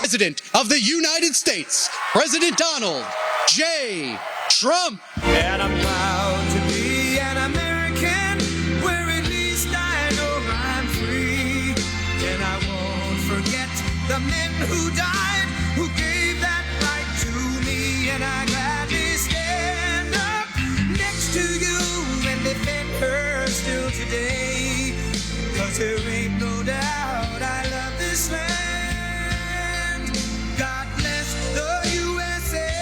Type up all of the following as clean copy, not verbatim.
President of the United States, President Donald J. Trump. And I'm proud to be an American, where at least I know I'm free. And I won't forget the men who died, who gave that right to me. And I gladly stand up next to you and defend her still today. 'Cause there ain't no doubt I love this land. God bless the USA.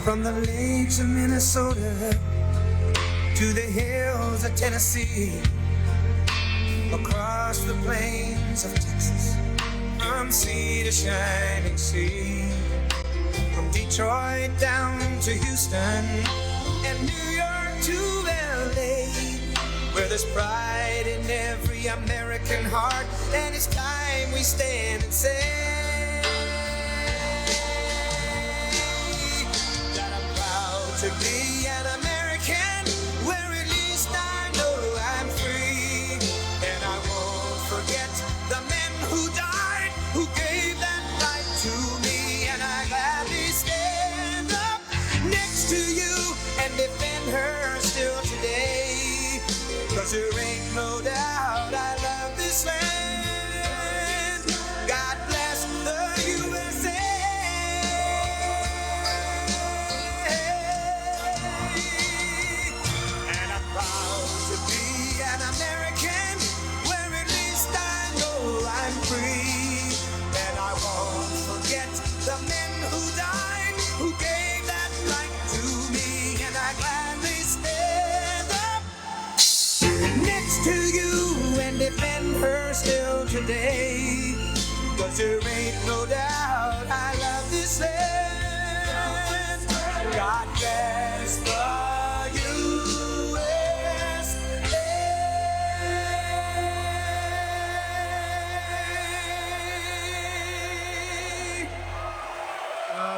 From the lakes of Minnesota to the hills of Tennessee, across the plains of Texas, from sea to shining sea, from Detroit down to Houston and New York to LA, where there's pride in every American heart, and it's time we stand and say that I'm proud to be an American, where at least I know I'm free. And I won't forget the men who died, who gave that right to me. And I gladly stand up next to you and defend her still today. 'Cause there ain't no doubt I love this land. God bless the USA. And I'm proud to be an American, where at least I know I'm free. And I won't forget the men who died, who gave that right to me. And I gladly stand up next to you and defend her still today. 'Cause there ain't no doubt I love this land. God bless the USA.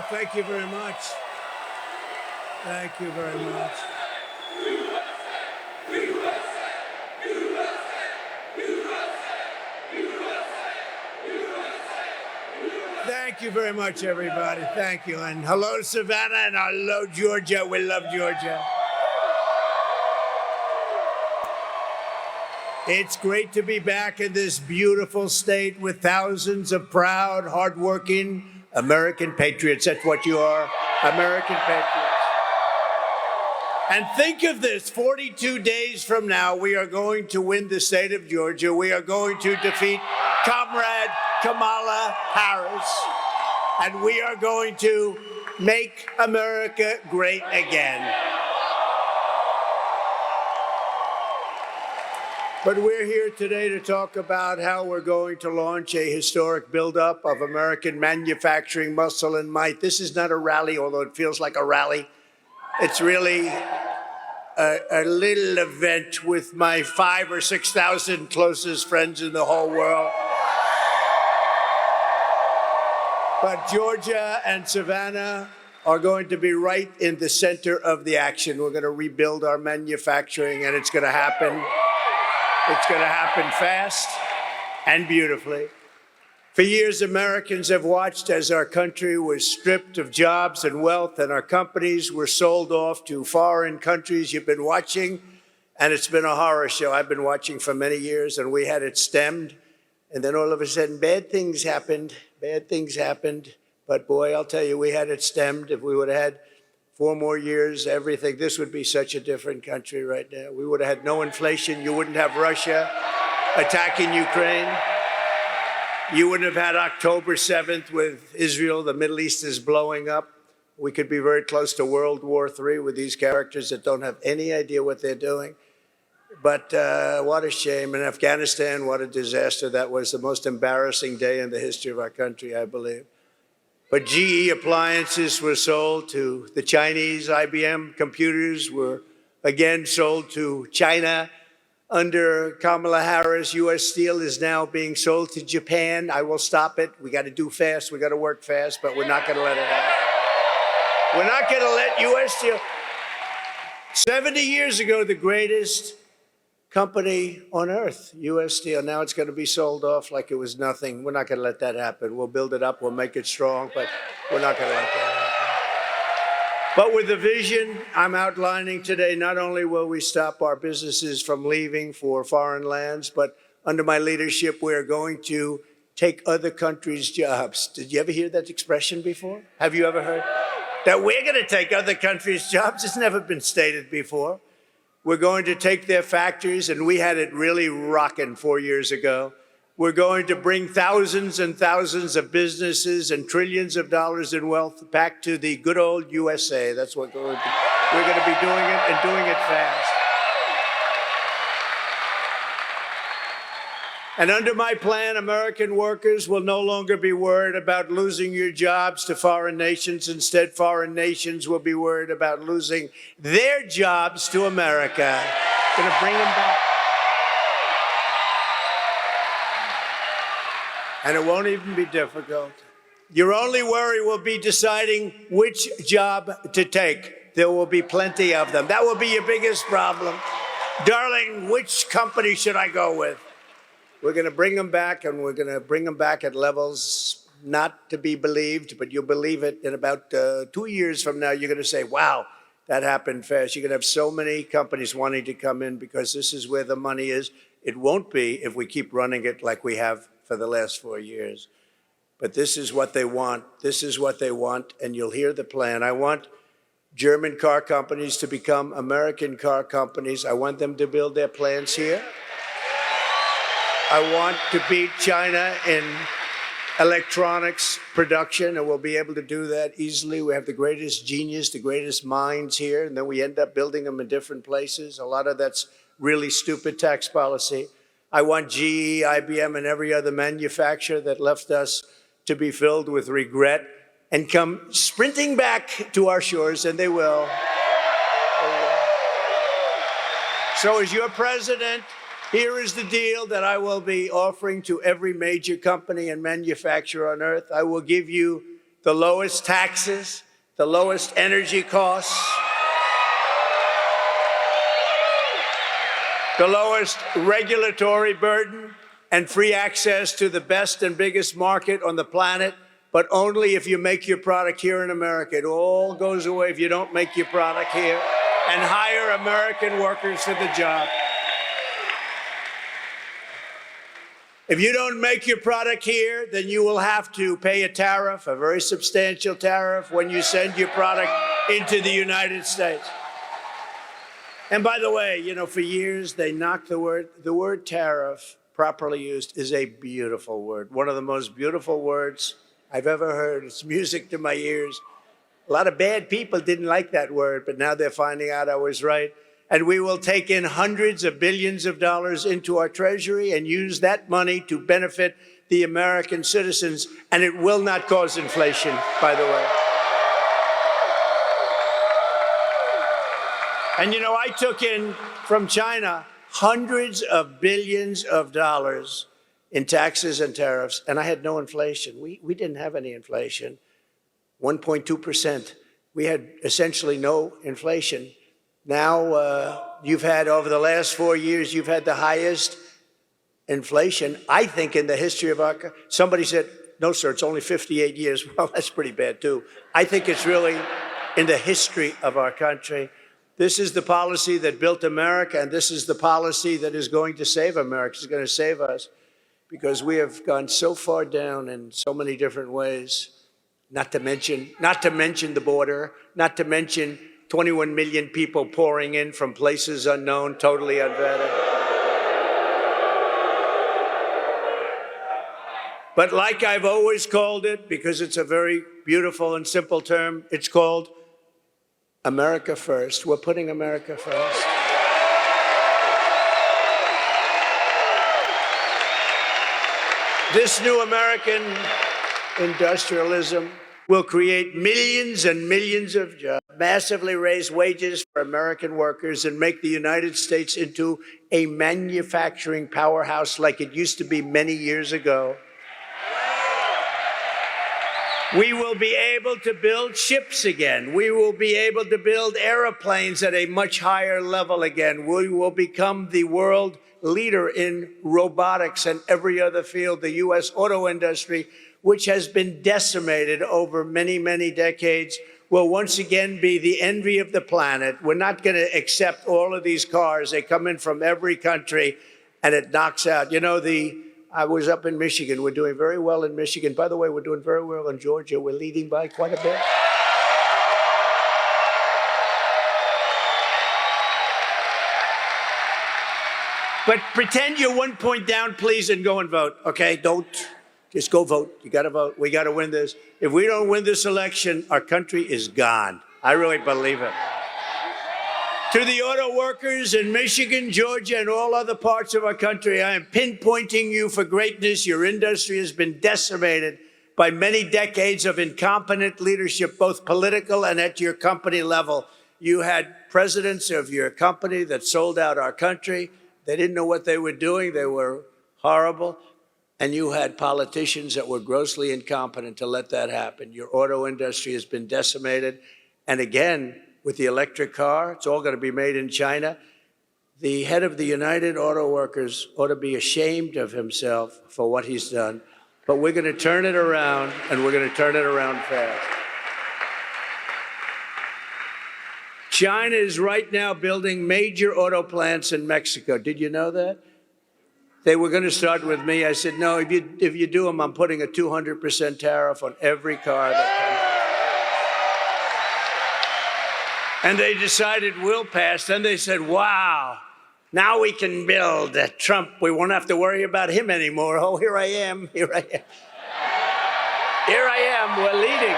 Thank you very much. Thank you very much. Thank you very much, everybody. Thank you. And hello, Savannah, and hello, Georgia. We love Georgia. It's great to be back in this beautiful state with thousands of proud, hardworking American patriots. That's what you are, American patriots. And think of this, 42 days from now, we are going to win the state of Georgia. We are going to defeat Comrade Kamala Harris. And we are going to make America great again. But we're here today to talk about how we're going to launch a historic buildup of American manufacturing muscle and might. This is not a rally, although it feels like a rally. It's really a little event with my 5,000 or 6,000 closest friends in the whole world. But Georgia and Savannah are going to be right in the center of the action. We're going to rebuild our manufacturing, and it's going to happen. It's going to happen fast and beautifully. For years, Americans have watched as our country was stripped of jobs and wealth, and our companies were sold off to foreign countries. You've been watching, and it's been a horror show. I've been watching for many years, and we had it stemmed. And then all of a sudden, bad things happened. Bad things happened. But boy, I'll tell you, we had it stemmed. If we would have had 4 more years, everything, this would be such a different country right now. We would have had no inflation. You wouldn't have Russia attacking Ukraine. You wouldn't have had October 7th with Israel. The Middle East is blowing up. We could be very close to World War III with these characters that don't have any idea what they're doing. But what a shame. In Afghanistan, what a disaster. That was the most embarrassing day in the history of our country, I believe. But GE appliances were sold to the Chinese. IBM computers were again sold to China. Under Kamala Harris, U.S. Steel is now being sold to Japan. I will stop it. We got to do fast. We got to work fast, but we're not going to let it happen. We're not going to let U.S. Steel. 70 years ago, the greatest company on earth, U.S. Steel. Now it's going to be sold off like it was nothing. We're not going to let that happen. We'll build it up. We'll make it strong, but we're not going to let that happen. But with the vision I'm outlining today, not only will we stop our businesses from leaving for foreign lands, but under my leadership, we're going to take other countries' jobs. Did you ever hear that expression before? Have you ever heard that we're going to take other countries' jobs? It's never been stated before. We're going to take their factories, and we had it really rocking 4 years ago. We're going to bring thousands and thousands of businesses and trillions of dollars in wealth back to the good old USA. That's what we're going to be doing it, and doing it fast. And under my plan, American workers will no longer be worried about losing your jobs to foreign nations. Instead, foreign nations will be worried about losing their jobs to America. Going to bring them back. And it won't even be difficult. Your only worry will be deciding which job to take. There will be plenty of them. That will be your biggest problem. Darling, which company should I go with? We're going to bring them back, and we're going to bring them back at levels not to be believed, but you'll believe it in about 2 years from now. You're going to say, wow, that happened fast. You're going to have so many companies wanting to come in because this is where the money is. It won't be if we keep running it like we have for the last 4 years. But this is what they want. This is what they want, and you'll hear the plan. I want German car companies to become American car companies. I want them to build their plants here. I want to beat China in electronics production, and we'll be able to do that easily. We have the greatest genius, the greatest minds here, and then we end up building them in different places. A lot of that's really stupid tax policy. I want GE, IBM, and every other manufacturer that left us to be filled with regret and come sprinting back to our shores, and they will. So as your president, here is the deal that I will be offering to every major company and manufacturer on earth. I will give you the lowest taxes, the lowest energy costs, the lowest regulatory burden, and free access to the best and biggest market on the planet, but only if you make your product here in America. It all goes away if you don't make your product here, and hire American workers for the job. If you don't make your product here, then you will have to pay a tariff, a very substantial tariff, when you send your product into the United States. And by the way, you know, for years they knocked the word tariff, properly used, is a beautiful word. One of the most beautiful words I've ever heard. It's music to my ears. A lot of bad people didn't like that word, but now they're finding out I was right. And we will take in hundreds of billions of dollars into our treasury and use that money to benefit the American citizens. And it will not cause inflation, by the way. And you know, I took in from China hundreds of billions of dollars in taxes and tariffs, and I had no inflation. We didn't have any inflation, 1.2%. We had essentially no inflation. Now, you've had, over the last 4 years, you've had the highest inflation, I think, in the history of our country. Somebody said, no, sir, it's only 58 years. Well, that's pretty bad, too. I think it's really in the history of our country. This is the policy that built America, and this is the policy that is going to save America. It's going to save us, because we have gone so far down in so many different ways, not to mention the border, not to mention 21 million people pouring in from places unknown, totally unvetted. But like I've always called it, because it's a very beautiful and simple term, it's called America First. We're putting America first. This new American industrialism will create millions and millions of jobs, massively raise wages for American workers, and make the United States into a manufacturing powerhouse like it used to be many years ago. We will be able to build ships again. We will be able to build airplanes at a much higher level again. We will become the world leader in robotics and every other field. The U.S. auto industry, which has been decimated over many, many decades, will once again be the envy of the planet. We're not going to accept all of these cars. They come in from every country, and it knocks out. You know, I was up in Michigan. We're doing very well in Michigan. By the way, we're doing very well in Georgia. We're leading by quite a bit. But pretend you're 1 point down, please, and go and vote, okay? Don't. Just go vote. You got to vote. We got to win this. If we don't win this election, our country is gone. I really believe it. To the auto workers in Michigan, Georgia, and all other parts of our country, I am pinpointing you for greatness. Your industry has been decimated by many decades of incompetent leadership, both political and at your company level. You had presidents of your company that sold out our country. They didn't know what they were doing. They were horrible. And you had politicians that were grossly incompetent to let that happen. Your auto industry has been decimated. And again, with the electric car, it's all going to be made in China. The head of the United Auto Workers ought to be ashamed of himself for what he's done. But we're going to turn it around, and we're going to turn it around fast. China is right now building major auto plants in Mexico. Did you know that? They were going to start with me. I said, no, if you do them, I'm putting a 200% tariff on every car that comes. And they decided we'll pass. Then they said, wow, now we can build Trump. We won't have to worry about him anymore. Oh, here I am. Here I am. Here I am. We're leading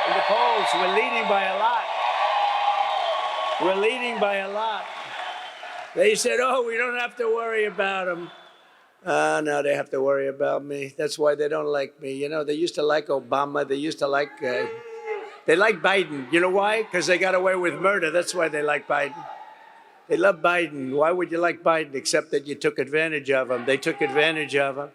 in the polls. We're leading by a lot. We're leading by a lot. They said, oh, we don't have to worry about him. Now they have to worry about me. That's why they don't like me. You know, they used to like Obama. They used to like, they like Biden. You know why? Because they got away with murder. That's why they like Biden. They love Biden. Why would you like Biden except that you took advantage of him? They took advantage of him.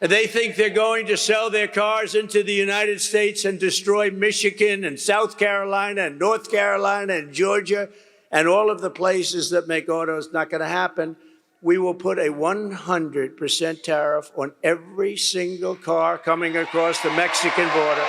And they think they're going to sell their cars into the United States and destroy Michigan and South Carolina and North Carolina and Georgia and all of the places that make autos. Not going to happen. We will put a 100% tariff on every single car coming across the Mexican border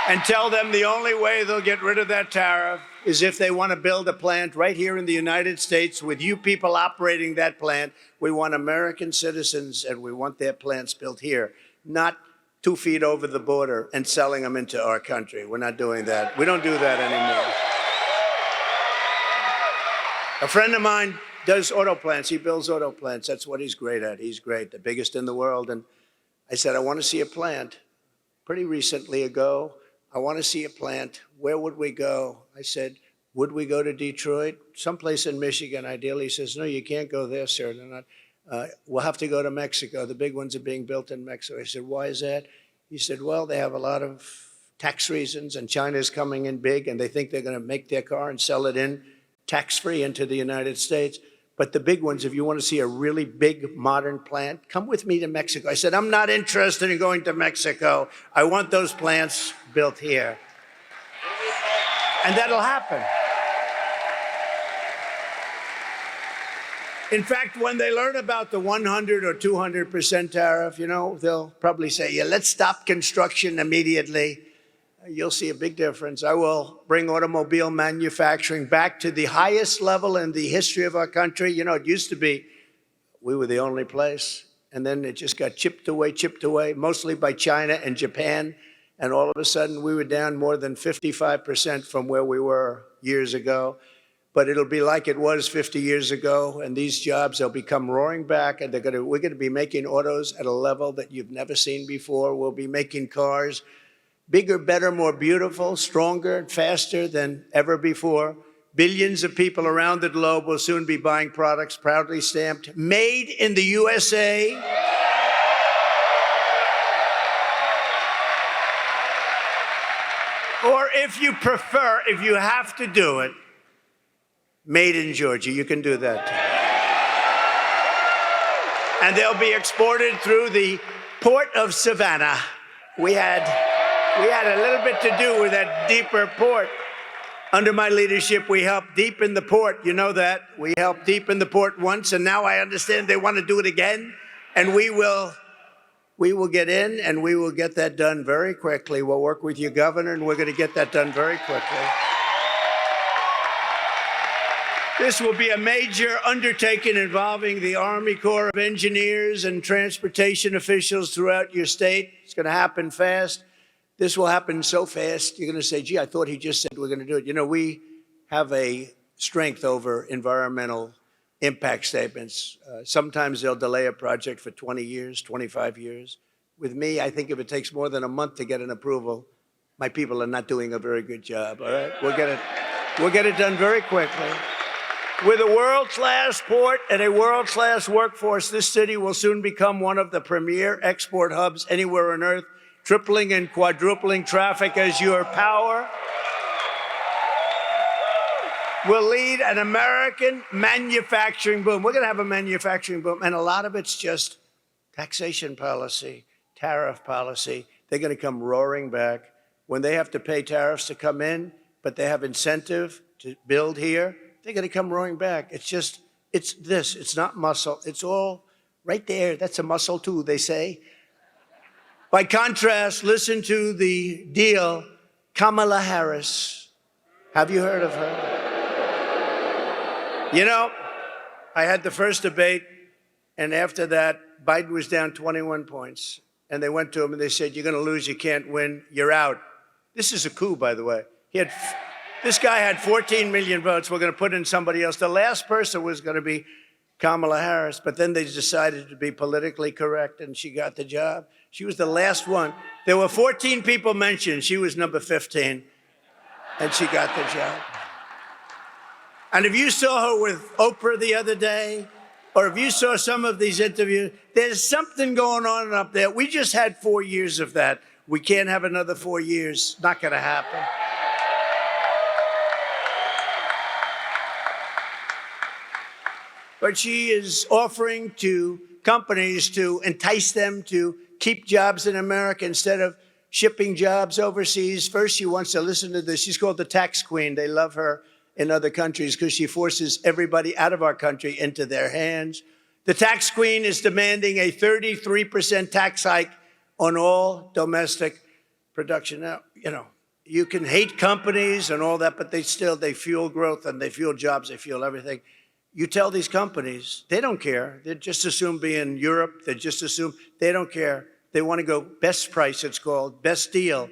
and tell them the only way they'll get rid of that tariff is if they want to build a plant right here in the United States with you people operating that plant. We want American citizens, and we want their plants built here, not 2 feet over the border and selling them into our country. We're not doing that. We don't do that anymore. A friend of mine does auto plants. He builds auto plants. That's what he's great at. He's great, the biggest in the world. And I said, I want to see a plant. Pretty recently ago, I want to see a plant. Where would we go? I said, would we go to Detroit? Someplace in Michigan, ideally. He says, no, you can't go there, sir. They're not. We'll have to go to Mexico. The big ones are being built in Mexico. I said, why is that? He said, well, they have a lot of tax reasons, and China's coming in big, and they think they're going to make their car and sell it in tax-free into the United States. But the big ones, if you want to see a really big modern plant, come with me to Mexico. I said, I'm not interested in going to Mexico. I want those plants built here. And that'll happen. In fact, when they learn about the 100 or 200% tariff, you know, they'll probably say, yeah, let's stop construction immediately. You'll see a big difference. I will bring automobile manufacturing back to the highest level in the history of our country. You know, it used to be we were the only place, and then it just got chipped away, mostly by China and Japan. And all of a sudden, we were down more than 55% from where we were years ago. But it'll be like it was 50 years ago, and these jobs, they'll become roaring back, and we're going to be making autos at a level that you've never seen before. We'll be making cars bigger, better, more beautiful, stronger, faster than ever before. Billions of people around the globe will soon be buying products proudly stamped, made in the USA. Or if you prefer, if you have to do it, made in Georgia. You can do that too. And they'll be exported through the port of Savannah. We had a little bit to do with that deeper port. Under my leadership, we helped deepen the port. You know that. We helped deepen the port once, and now I understand they want to do it again. And we will get in, and we will get that done very quickly. We'll work with your governor, and we're going to get that done very quickly. This will be a major undertaking involving the Army Corps of Engineers and transportation officials throughout your state. It's going to happen fast. This will happen so fast, you're going to say, gee, I thought he just said we're going to do it. You know, we have a strength over environmental impact statements. Sometimes they'll delay a project for 20 years, 25 years. With me, I think if it takes more than a month to get an approval, my people are not doing a very good job, all right? We'll get it done very quickly. With a world-class port and a world-class workforce, this city will soon become one of the premier export hubs anywhere on earth, tripling and quadrupling traffic as your power will lead an American manufacturing boom. We're going to have a manufacturing boom, and a lot of it's just taxation policy, tariff policy. They're going to come roaring back. When they have to pay tariffs to come in, but they have incentive to build here, they're going to come roaring back. It's this. It's not muscle. It's all right there. That's a muscle too, they say. By contrast, listen to the deal, Kamala Harris. Have you heard of her? You know, I had the first debate, and after that, Biden was down 21 points. And they went to him and they said, you're going to lose, you can't win, you're out. This is a coup, by the way. This guy had 14 million votes. We're going to put in somebody else. The last person was going to be Kamala Harris, but then they decided to be politically correct, and she got the job. She was the last one. There were 14 people mentioned. She was number 15, and she got the job. And if you saw her with Oprah the other day, or if you saw some of these interviews, there's something going on up there. We just had 4 years of that. We can't have another 4 years. Not going to happen. But she is offering to companies to entice them to keep jobs in America instead of shipping jobs overseas. First, she wants to listen to this. She's called the tax queen. They love her in other countries because she forces everybody out of our country into their hands. The tax queen is demanding a 33% tax hike on all domestic production. Now, you know, you can hate companies and all that, but they fuel growth and they fuel jobs, they fuel everything. You tell these companies, they don't care. They just assume be in Europe. They just assume they don't care. They want to go best price, it's called, best deal.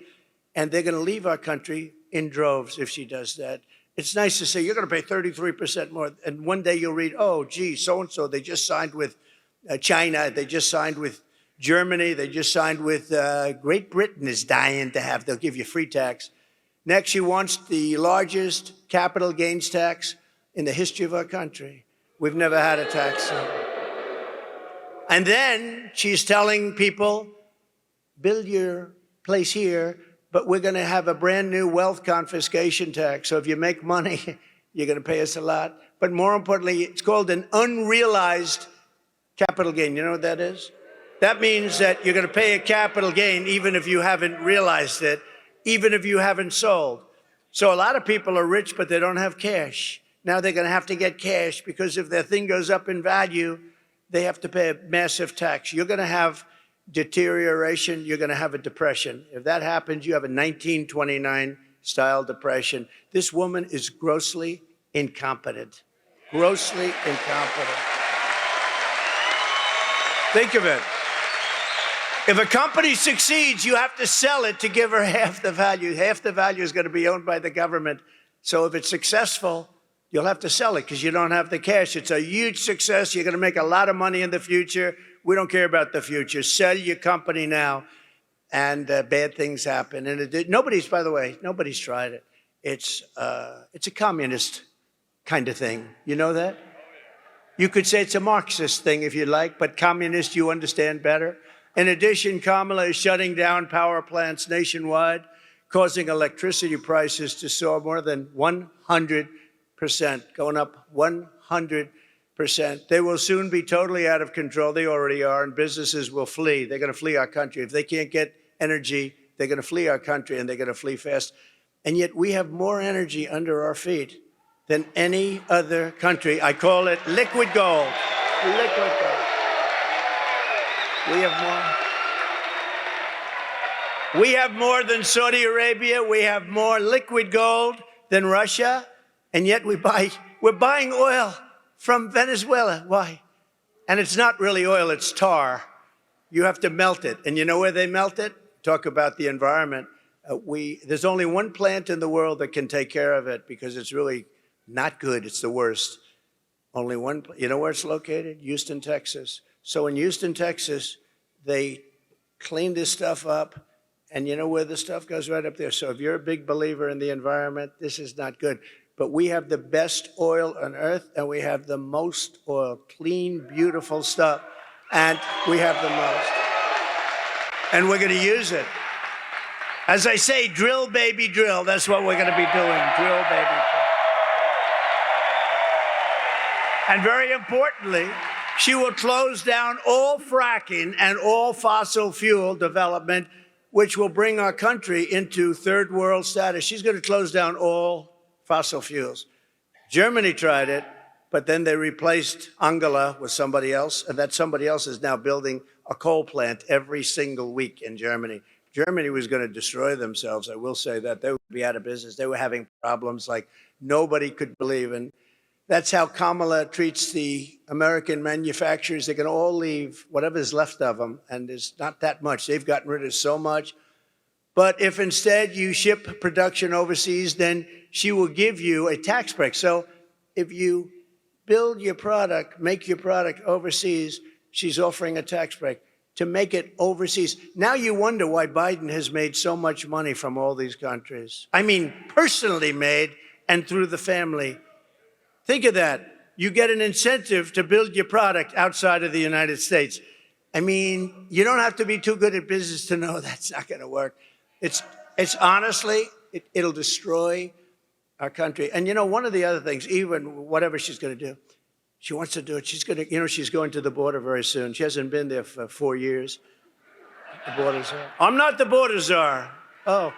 And they're going to leave our country in droves if she does that. It's nice to say, you're going to pay 33% more. And one day you'll read, oh, gee, so-and-so, they just signed with China. They just signed with Germany. They just signed with Great Britain is dying to have. They'll give you free tax. Next, she wants the largest capital gains tax in the history of our country. We've never had a tax. And then she's telling people, build your place here, but we're going to have a brand new wealth confiscation tax. So if you make money, you're going to pay us a lot. But more importantly, it's called an unrealized capital gain. You know what that is? That means that you're going to pay a capital gain even if you haven't realized it, even if you haven't sold. So a lot of people are rich, but they don't have cash. Now they're going to have to get cash because if their thing goes up in value, they have to pay a massive tax. You're going to have deterioration. You're going to have a depression. If that happens, you have a 1929-style depression. This woman is grossly incompetent. Grossly incompetent. Think of it. If a company succeeds, you have to sell it to give her half the value. Half the value is going to be owned by the government. So if it's successful, you'll have to sell it because you don't have the cash. It's a huge success. You're going to make a lot of money in the future. We don't care about the future. Sell your company now, and bad things happen. And nobody's, by the way, nobody's tried it. It's a communist kind of thing. You know that? You could say it's a Marxist thing if you like, but communist you understand better. In addition, Kamala is shutting down power plants nationwide, causing electricity prices to soar more than 100%, going up 100%. They will soon be totally out of control. They already are, and businesses will flee. They're going to flee our country. If they can't get energy, they're going to flee our country, and they're going to flee fast. And yet we have more energy under our feet than any other country. I call it liquid gold. Liquid gold. We have more. We have more than Saudi Arabia. We have more liquid gold than Russia, and yet we're buying oil from Venezuela. Why? And it's not really oil, it's tar. You have to melt it. And you know where they melt it? Talk about the environment. There's only one plant in the world that can take care of it because it's really not good. It's the worst. Only one. You know where it's located? Houston, Texas. So in Houston, Texas, they clean this stuff up. And you know where the stuff goes? Right up there. So if you're a big believer in the environment, this is not good. But we have the best oil on earth, and we have the most oil, clean, beautiful stuff, and we have the most. And we're going to use it. As I say, drill, baby, drill. That's what we're going to be doing. Drill, baby, drill. And very importantly, she will close down all fracking and all fossil fuel development, which will bring our country into third world status. She's going to close down all fossil fuels. Germany tried it, but then they replaced Angela with somebody else, and that somebody else is now building a coal plant every single week in Germany. Germany was going to destroy themselves, I will say that. They would be out of business. They were having problems like nobody could believe. And that's how Kamala treats the American manufacturers. They can all leave whatever's left of them, and there's not that much. They've gotten rid of so much. But if instead you ship production overseas, then she will give you a tax break. So if you build your product, make your product overseas, she's offering a tax break to make it overseas. Now you wonder why Biden has made so much money from all these countries. I mean, personally made and through the family. Think of that. You get an incentive to build your product outside of the United States. I mean, you don't have to be too good at business to know that's not going to work. It's honestly, it'll destroy our country. And you know, one of the other things, even whatever she's going to do, she wants to do it. She's going to, she's going to the border very soon. She hasn't been there for 4 years. The border czar. I'm not the border czar. Oh,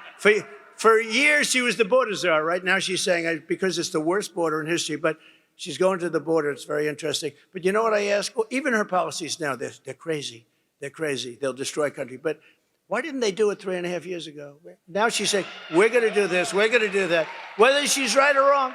for years she was the border czar. Right now she's saying because it's the worst border in history, but she's going to the border. It's very interesting. But you know what I ask? Well, even her policies now, they're crazy. They're crazy. They'll destroy country. But why didn't they do it 3.5 years ago? Now she's saying, we're going to do this, we're going to do that, whether she's right or wrong.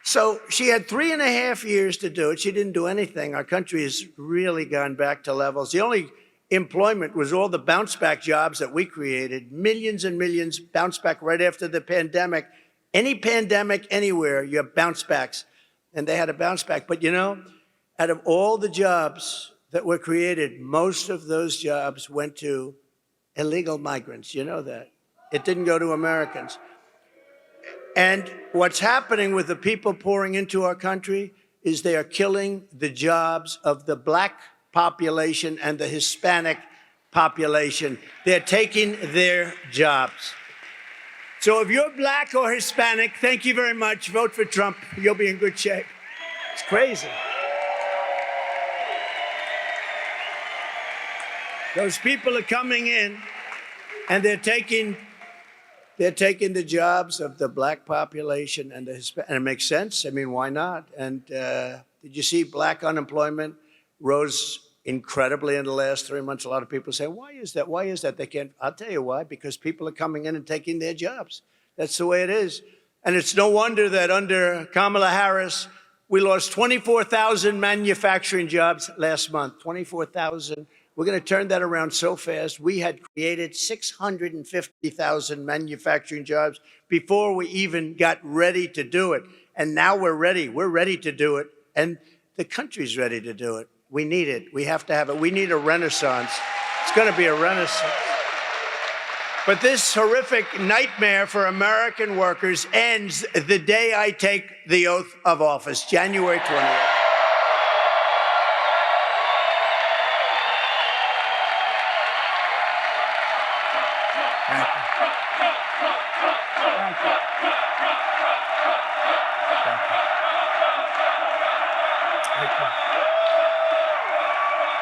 So she had 3.5 years to do it. She didn't do anything. Our country has really gone back to levels. The only employment was all the bounce back jobs that we created. Millions and millions bounce back right after the pandemic. Any pandemic anywhere, you have bounce backs. And they had a bounce back. But you know, out of all the jobs that were created, most of those jobs went to illegal migrants. You know that. It didn't go to Americans. And what's happening with the people pouring into our country is they are killing the jobs of the black population and the Hispanic population. They're taking their jobs. So if you're black or Hispanic, thank you very much. Vote for Trump. You'll be in good shape. It's crazy. Those people are coming in and they're taking the jobs of the black population and the Hispanic, and it makes sense. I mean, why not? And did you see black unemployment rose incredibly in the last 3 months? A lot of people say, why is that? Why is that? They can't. I'll tell you why. Because people are coming in and taking their jobs. That's the way it is. And it's no wonder that under Kamala Harris, we lost 24,000 manufacturing jobs last month. 24,000. We're going to turn that around so fast. We had created 650,000 manufacturing jobs before we even got ready to do it. And now we're ready. We're ready to do it. And the country's ready to do it. We need it. We have to have it. We need a renaissance. It's going to be a renaissance. But this horrific nightmare for American workers ends the day I take the oath of office, January 20th.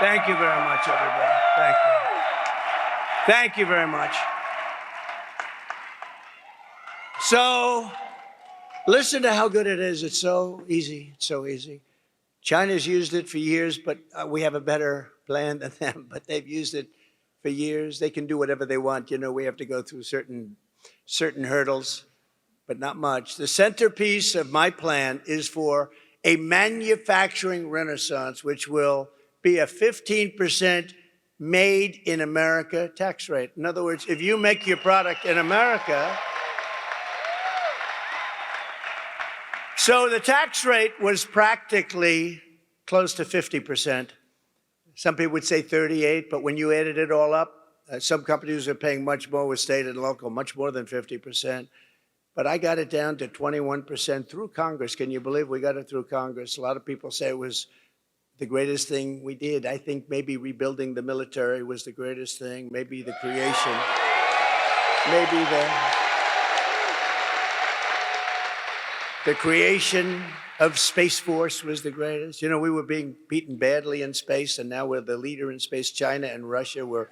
Thank you very much, everybody. Thank you. Thank you very much. So, listen to how good it is. It's so easy. It's so easy. China's used it for years, but we have a better plan than them. But they've used it for years. They can do whatever they want. You know, we have to go through certain hurdles, but not much. The centerpiece of my plan is for a manufacturing renaissance, which will be a 15% made in America tax rate. In other words, if you make your product in America, so the tax rate was practically close to 50%. Some people would say 38, but when you added it all up, some companies are paying much more with state and local, much more than 50%. But I got it down to 21% through Congress. Can you believe we got it through Congress? A lot of people say it was the greatest thing we did. I think maybe rebuilding the military was the greatest thing. Maybe the creation, maybe the creation of Space Force was the greatest. You know, we were being beaten badly in space, and now we're the leader in space. China and Russia were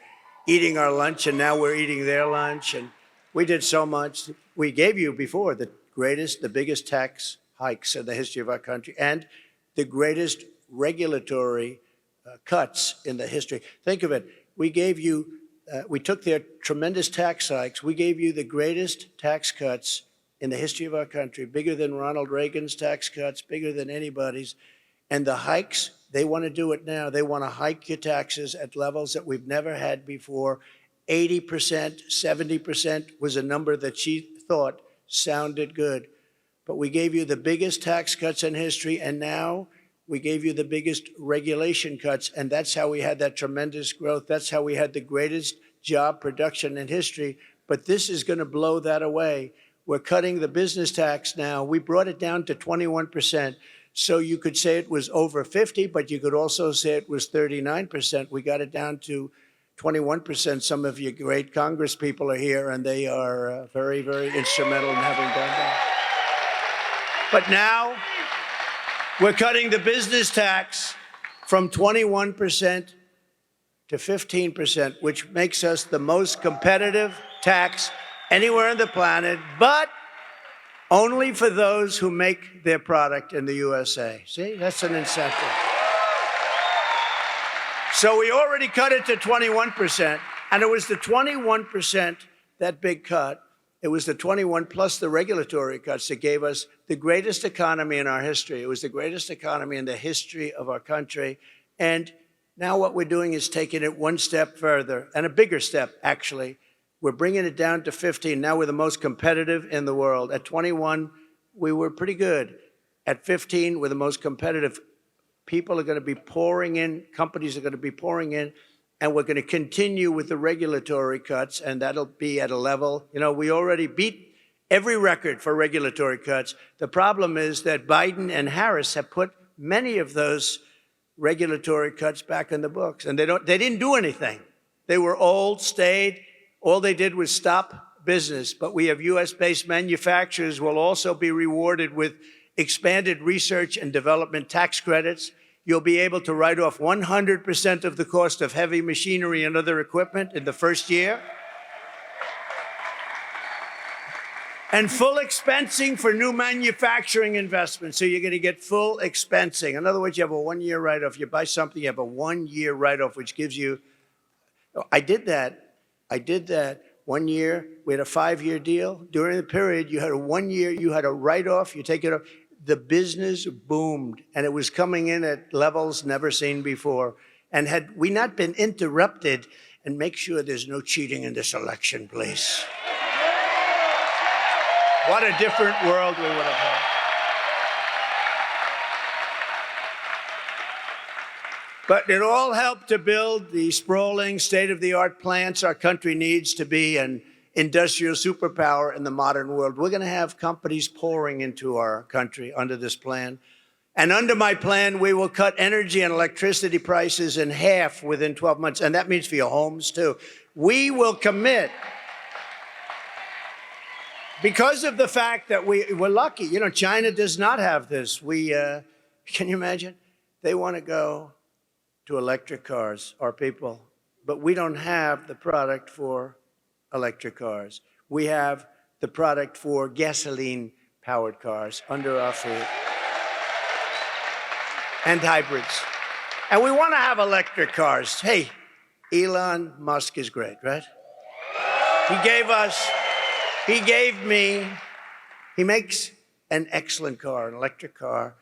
eating our lunch, and now we're eating their lunch. And we did so much. We gave you before the biggest tax hikes in the history of our country, and the greatest regulatory cuts in the history. Think of it. We gave you, we took their tremendous tax hikes. We gave you the greatest tax cuts in the history of our country, bigger than Ronald Reagan's tax cuts, bigger than anybody's. And the hikes, they want to do it now. They want to hike your taxes at levels that we've never had before. 80%, 70% was a number that she thought sounded good. But we gave you the biggest tax cuts in history, and now we gave you the biggest regulation cuts, and that's how we had that tremendous growth. That's how we had the greatest job production in history. But this is going to blow that away. We're cutting the business tax now. We brought it down to 21%. So you could say it was over 50, but you could also say it was 39%. We got it down to 21%. Some of you great Congress people are here, and they are very, very instrumental in having done that. But now we're cutting the business tax from 21% to 15%, which makes us the most competitive tax anywhere on the planet, but only for those who make their product in the USA. See, that's an incentive. So we already cut it to 21%, and it was the 21%, that big cut, it was the 21 plus the regulatory cuts that gave us the greatest economy in our history. It was the greatest economy in the history of our country. And now what we're doing is taking it one step further, and a bigger step, actually. We're bringing it down to 15. Now we're the most competitive in the world. At 21, we were pretty good. At 15, we're the most competitive. People are going to be pouring in, companies are going to be pouring in, and we're going to continue with the regulatory cuts, and that'll be at a level, you know, we already beat every record for regulatory cuts. The problem is that Biden and Harris have put many of those regulatory cuts back in the books, and they didn't do anything. They were old, stayed. All they did was stop business. But we have US-based manufacturers will also be rewarded with expanded research and development tax credits. You'll be able to write off 100% of the cost of heavy machinery and other equipment in the first year. And full expensing for new manufacturing investments. So you're going to get full expensing. In other words, you have a one-year write-off. You buy something, you have a one-year write-off, which gives you, I did that 1 year. We had a 5-year deal. During the period, you had a 1 year, you had a write-off, you take it off. The business boomed, and it was coming in at levels never seen before. And had we not been interrupted, and make sure there's no cheating in this election, please. What a different world we would have had. But it all helped to build the sprawling, state-of-the-art plants our country needs to be an industrial superpower in the modern world. We're going to have companies pouring into our country under this plan. And under my plan, we will cut energy and electricity prices in half within 12 months. And that means for your homes, too. We will commit, because of the fact that we're lucky. You know, China does not have this. Can you imagine? They want to go to electric cars, our people. But we don't have the product for electric cars. We have the product for gasoline-powered cars under our feet and hybrids. And we want to have electric cars. Hey, Elon Musk is great, right? He makes an excellent car, an electric car,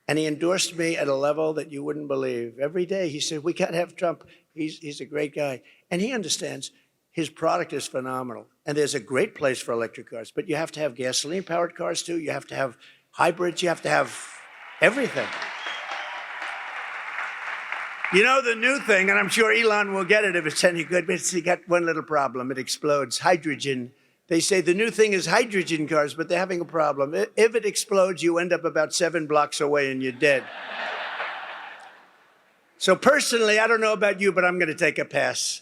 and he endorsed me at a level that you wouldn't believe. Every day he said, we can't have Trump. He's a great guy. And he understands his product is phenomenal. And there's a great place for electric cars, but you have to have gasoline-powered cars too. You have to have hybrids. You have to have everything. You know the new thing, and I'm sure Elon will get it if it's any good, but he got one little problem. It explodes. Hydrogen. They say the new thing is hydrogen cars, but they're having a problem. If it explodes, you end up about 7 blocks away and you're dead. So personally, I don't know about you, but I'm going to take a pass.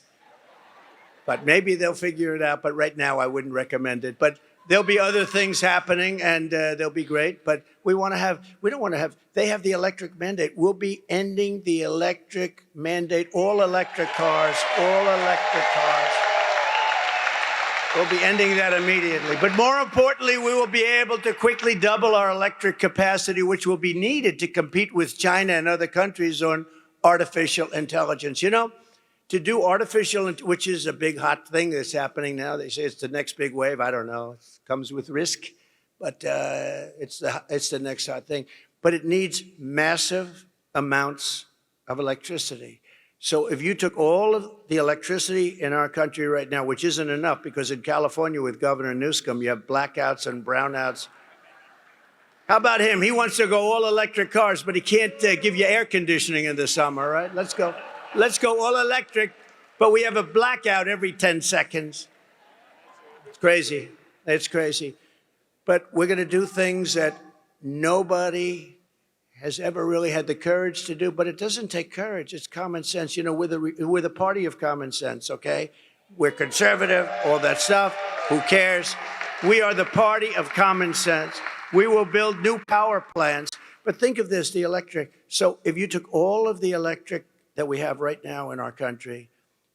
But maybe they'll figure it out. But right now, I wouldn't recommend it. But there'll be other things happening, and they'll be great. But we don't want to have, they have the electric mandate. We'll be ending the electric mandate, all electric cars. We'll be ending that immediately. But more importantly, we will be able to quickly double our electric capacity, which will be needed to compete with China and other countries on artificial intelligence. You know, to do artificial, which is a big hot thing that's happening now. They say it's the next big wave. I don't know. It comes with risk, but it's the next hot thing. But it needs massive amounts of electricity. So if you took all of the electricity in our country right now, which isn't enough, because in California with Governor Newsom, you have blackouts and brownouts. How about him? He wants to go all electric cars, but he can't give you air conditioning in the summer, right? Let's go all electric, but we have a blackout every 10 seconds. It's crazy. It's crazy. But we're going to do things that nobody has ever really had the courage to do, but it doesn't take courage. It's common sense. You know, we're the party of common sense, okay? We're conservative, all that stuff. Who cares? We are the party of common sense. We will build new power plants. But think of this, the electric. So if you took all of the electric that we have right now in our country,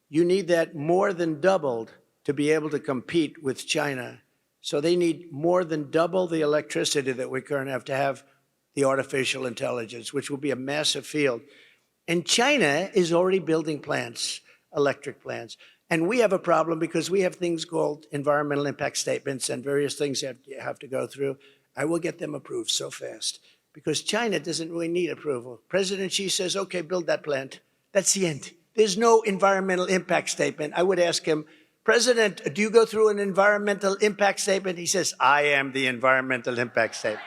you need that more than doubled to be able to compete with China. So they need more than double the electricity that we currently have to have the artificial intelligence, which will be a massive field. And China is already building plants, electric plants. And we have a problem because we have things called environmental impact statements and various things that you have to go through. I will get them approved so fast because China doesn't really need approval. President Xi says, okay, build that plant. That's the end. There's no environmental impact statement. I would ask him, President, do you go through an environmental impact statement? He says, I am the environmental impact statement.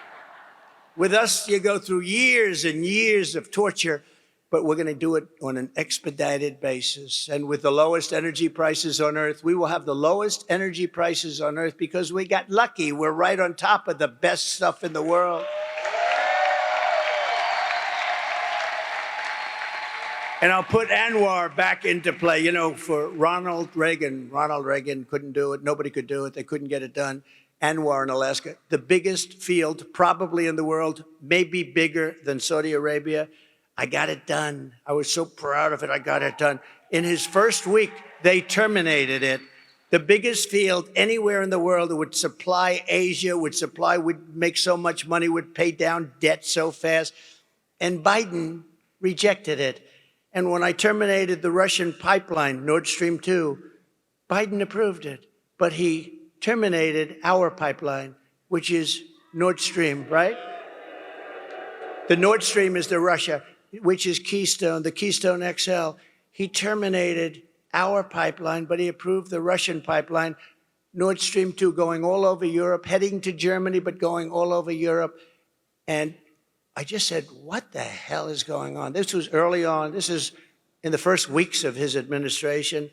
With us, you go through years and years of torture, but we're going to do it on an expedited basis. And with the lowest energy prices on earth, we will have the lowest energy prices on earth because we got lucky. We're right on top of the best stuff in the world. And I'll put Anwar back into play. You know, for Ronald Reagan couldn't do it. Nobody could do it. They couldn't get it done. Anwar in Alaska, the biggest field probably in the world, maybe bigger than Saudi Arabia. I got it done. I was so proud of it. I got it done. In his first week, they terminated it. The biggest field anywhere in the world that would supply Asia, would make so much money, would pay down debt so fast. And Biden rejected it. And when I terminated the Russian pipeline, Nord Stream 2, Biden approved it. But he terminated our pipeline, which is Nord Stream, right? The Nord Stream is the Russia, which is Keystone, the Keystone XL. He terminated our pipeline, but he approved the Russian pipeline, Nord Stream 2, going all over Europe, heading to Germany, but going all over Europe. And I just said, what the hell is going on? This was early on. This is in the first weeks of his administration.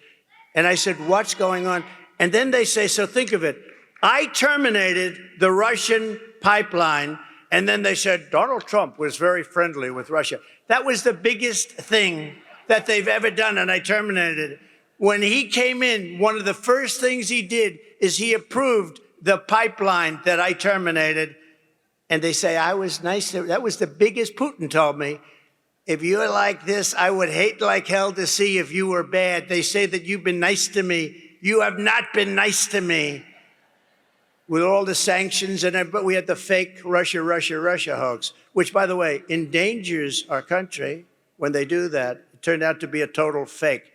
And I said, what's going on? And then they say, so think of it. I terminated the Russian pipeline, and then they said, Donald Trump was very friendly with Russia. That was the biggest thing that they've ever done, and I terminated it. When he came in, one of the first things he did is he approved the pipeline that I terminated. And they say, I was nice. That was the biggest, Putin told me, if you're like this, I would hate like hell to see if you were bad. They say that you've been nice to me. You have not been nice to me. With all the sanctions but we had the fake Russia hoax, which, by the way, endangers our country when they do that. It turned out to be a total fake.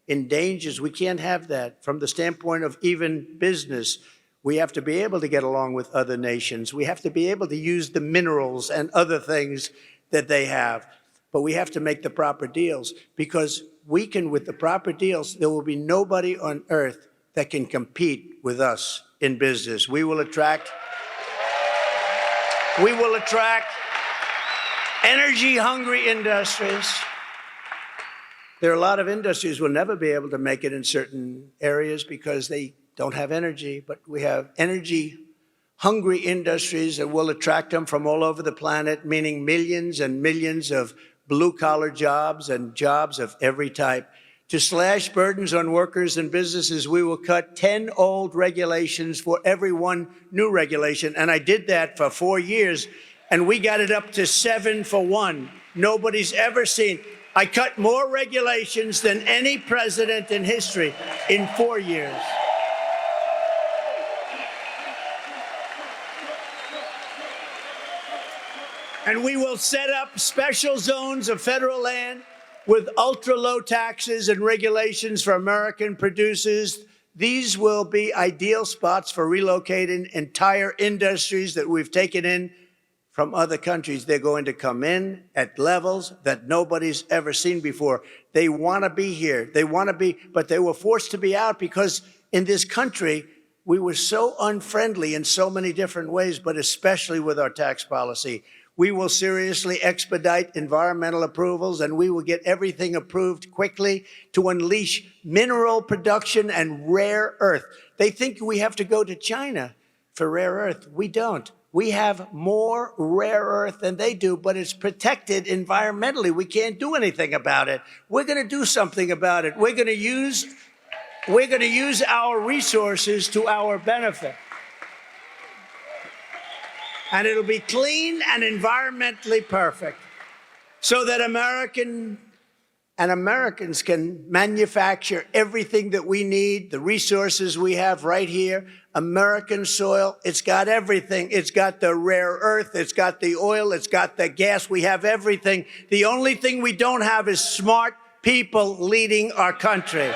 Endangers, we can't have that. From the standpoint of even business, we have to be able to get along with other nations. We have to be able to use the minerals and other things that they have. But we have to make the proper deals, because with the proper deals, there will be nobody on earth that can compete with us in business. We will attract energy-hungry industries. There are a lot of industries will never be able to make it in certain areas because they don't have energy, but we have energy-hungry industries that will attract them from all over the planet, meaning millions and millions of blue-collar jobs and jobs of every type. To slash burdens on workers and businesses, we will cut 10 old regulations for every one new regulation. And I did that for 4 years, and we got it up to 7 for 1. Nobody's ever seen. I cut more regulations than any president in history in 4 years. And we will set up special zones of federal land with ultra-low taxes and regulations for American producers. These will be ideal spots for relocating entire industries that we've taken in from other countries. They're going to come in at levels that nobody's ever seen before. They want to be here. But they were forced to be out because in this country, we were so unfriendly in so many different ways, but especially with our tax policy. We will seriously expedite environmental approvals, and we will get everything approved quickly to unleash mineral production and rare earth. They think we have to go to China for rare earth. We don't. We have more rare earth than they do, but it's protected environmentally. We can't do anything about it. We're going to do something about it. We're going to use our resources to our benefit. And it'll be clean and environmentally perfect so that Americans can manufacture everything that we need, the resources we have right here. American soil, it's got everything. It's got the rare earth, it's got the oil, it's got the gas. We have everything. The only thing we don't have is smart people leading our country.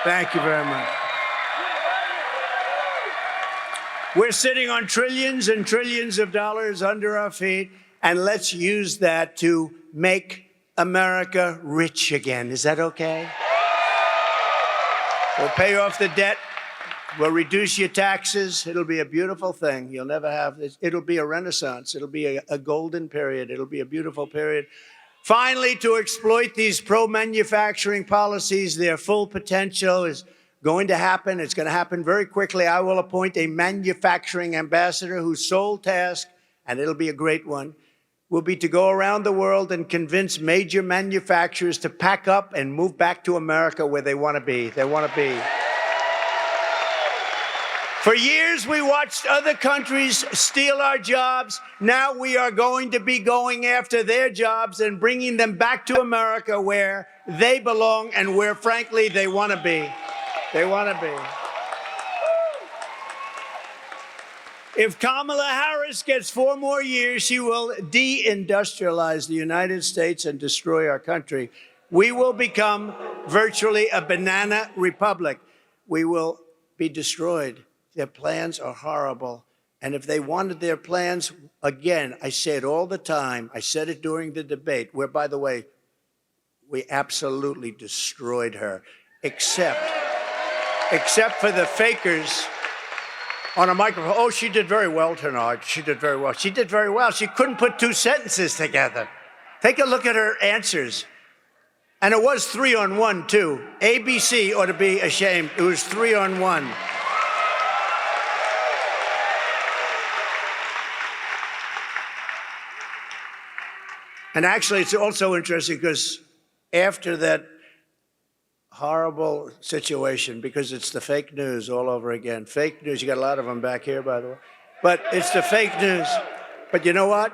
Thank you very much. We're sitting on trillions and trillions of dollars under our feet, and let's use that to make America rich again. Is that okay? We'll pay off the debt. We'll reduce your taxes. It'll be a beautiful thing. You'll never have this. It'll be a renaissance. It'll be a golden period. It'll be a beautiful period. Finally, to exploit these pro-manufacturing policies, their full potential is going to happen. It's going to happen very quickly. I will appoint a manufacturing ambassador whose sole task, and it'll be a great one, will be to go around the world and convince major manufacturers to pack up and move back to America where they want to be. They want to be. For years, we watched other countries steal our jobs. Now we are going to be going after their jobs and bringing them back to America where they belong and where, frankly, they want to be. They want to be. If Kamala Harris gets 4 more years, she will deindustrialize the United States and destroy our country. We will become virtually a banana republic. We will be destroyed. Their plans are horrible. And if they wanted their plans, again, I say it all the time. I said it during the debate, where, by the way, we absolutely destroyed her, except for the fakers on a microphone. Oh, she did very well tonight. She did very well. She did very well. She couldn't put 2 sentences together. Take a look at her answers. And it was 3-on-1, too. ABC ought to be ashamed. It was 3-on-1. And actually, it's also interesting because after that horrible situation, because it's the fake news all over again. Fake news, you got a lot of them back here, by the way. But it's the fake news. But you know what?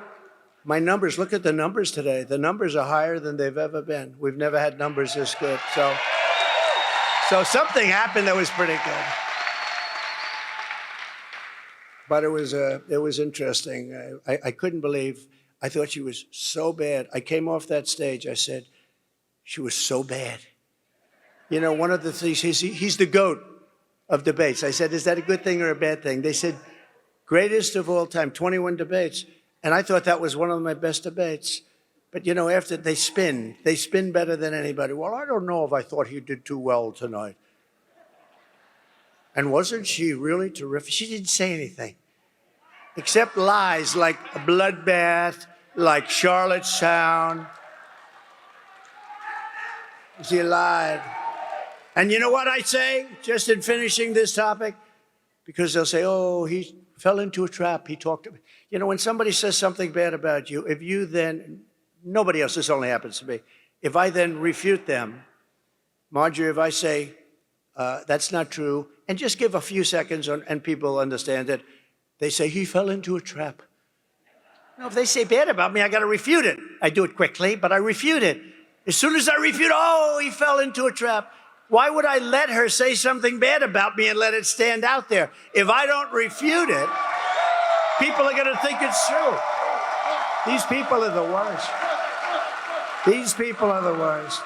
My numbers, look at the numbers today. The numbers are higher than they've ever been. We've never had numbers this good. So something happened that was pretty good. But it was interesting. I couldn't believe, I thought she was so bad. I came off that stage, I said, she was so bad. You know, one of the things, he's the GOAT of debates. I said, is that a good thing or a bad thing? They said, greatest of all time, 21 debates. And I thought that was one of my best debates. But, you know, after they spin better than anybody. Well, I don't know if I thought he did too well tonight. And wasn't she really terrific? She didn't say anything, except lies like a bloodbath, like Charlottetown. She lied. And you know what I say, just in finishing this topic? Because they'll say, oh, he fell into a trap. He talked to me. You know, when somebody says something bad about you, if you then, nobody else, this only happens to me, if I then refute them, Marjorie, if I say, that's not true, and just give a few seconds and people understand it, they say, he fell into a trap. Now, if they say bad about me, I got to refute it. I do it quickly, but I refute it. As soon as I refute, oh, he fell into a trap. Why would I let her say something bad about me and let it stand out there? If I don't refute it, people are going to think it's true. These people are the worst. These people are the worst.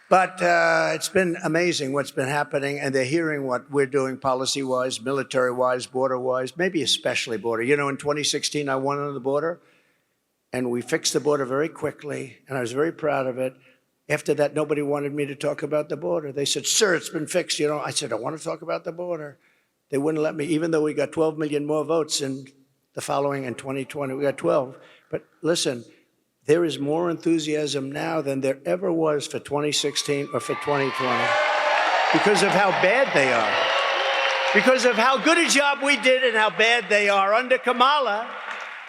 But it's been amazing what's been happening, and they're hearing what we're doing policy-wise, military-wise, border-wise, maybe especially border. You know, in 2016, I won on the border, and we fixed the border very quickly, and I was very proud of it. After that, nobody wanted me to talk about the border. They said, sir, it's been fixed. You know, I said, I want to talk about the border. They wouldn't let me, even though we got 12 million more votes in the following in 2020. We got 12. But listen, there is more enthusiasm now than there ever was for 2016 or for 2020 because of how bad they are, because of how good a job we did and how bad they are. Under Kamala,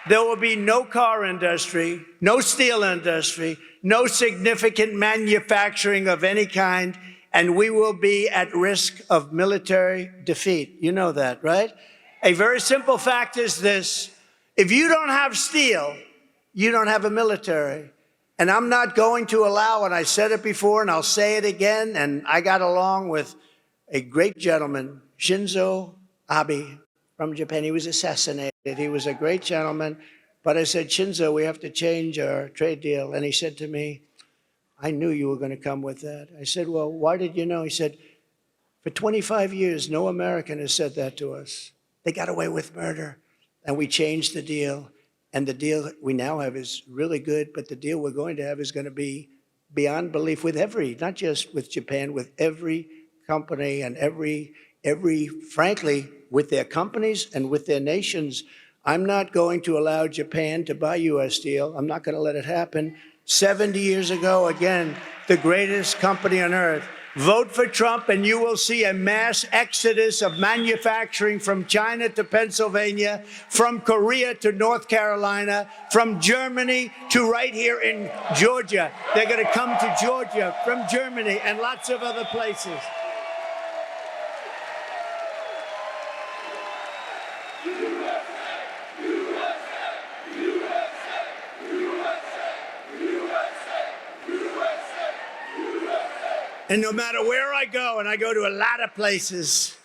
there will be no car industry, no steel industry, no significant manufacturing of any kind, and we will be at risk of military defeat. You know that, right? A very simple fact is this: if you don't have steel, you don't have a military. And I'm not going to allow, and I said it before and I'll say it again, and I got along with a great gentleman, Shinzo Abe from Japan. He was assassinated. He was a great gentleman. But I said, Shinzo, we have to change our trade deal. And he said to me, I knew you were going to come with that. I said, well, why did you know? He said, for 25 years, no American has said that to us. They got away with murder. And we changed the deal. And the deal we now have is really good, but the deal we're going to have is going to be beyond belief with every, not just with Japan, with every company and every, frankly, with their companies and with their nations. I'm not going to allow Japan to buy U.S. steel. I'm not going to let it happen. 70 years ago, again, the greatest company on earth. Vote for Trump and you will see a mass exodus of manufacturing from China to Pennsylvania, from Korea to North Carolina, from Germany to right here in Georgia. They're going to come to Georgia from Germany and lots of other places. And no matter where I go, and I go to a lot of places,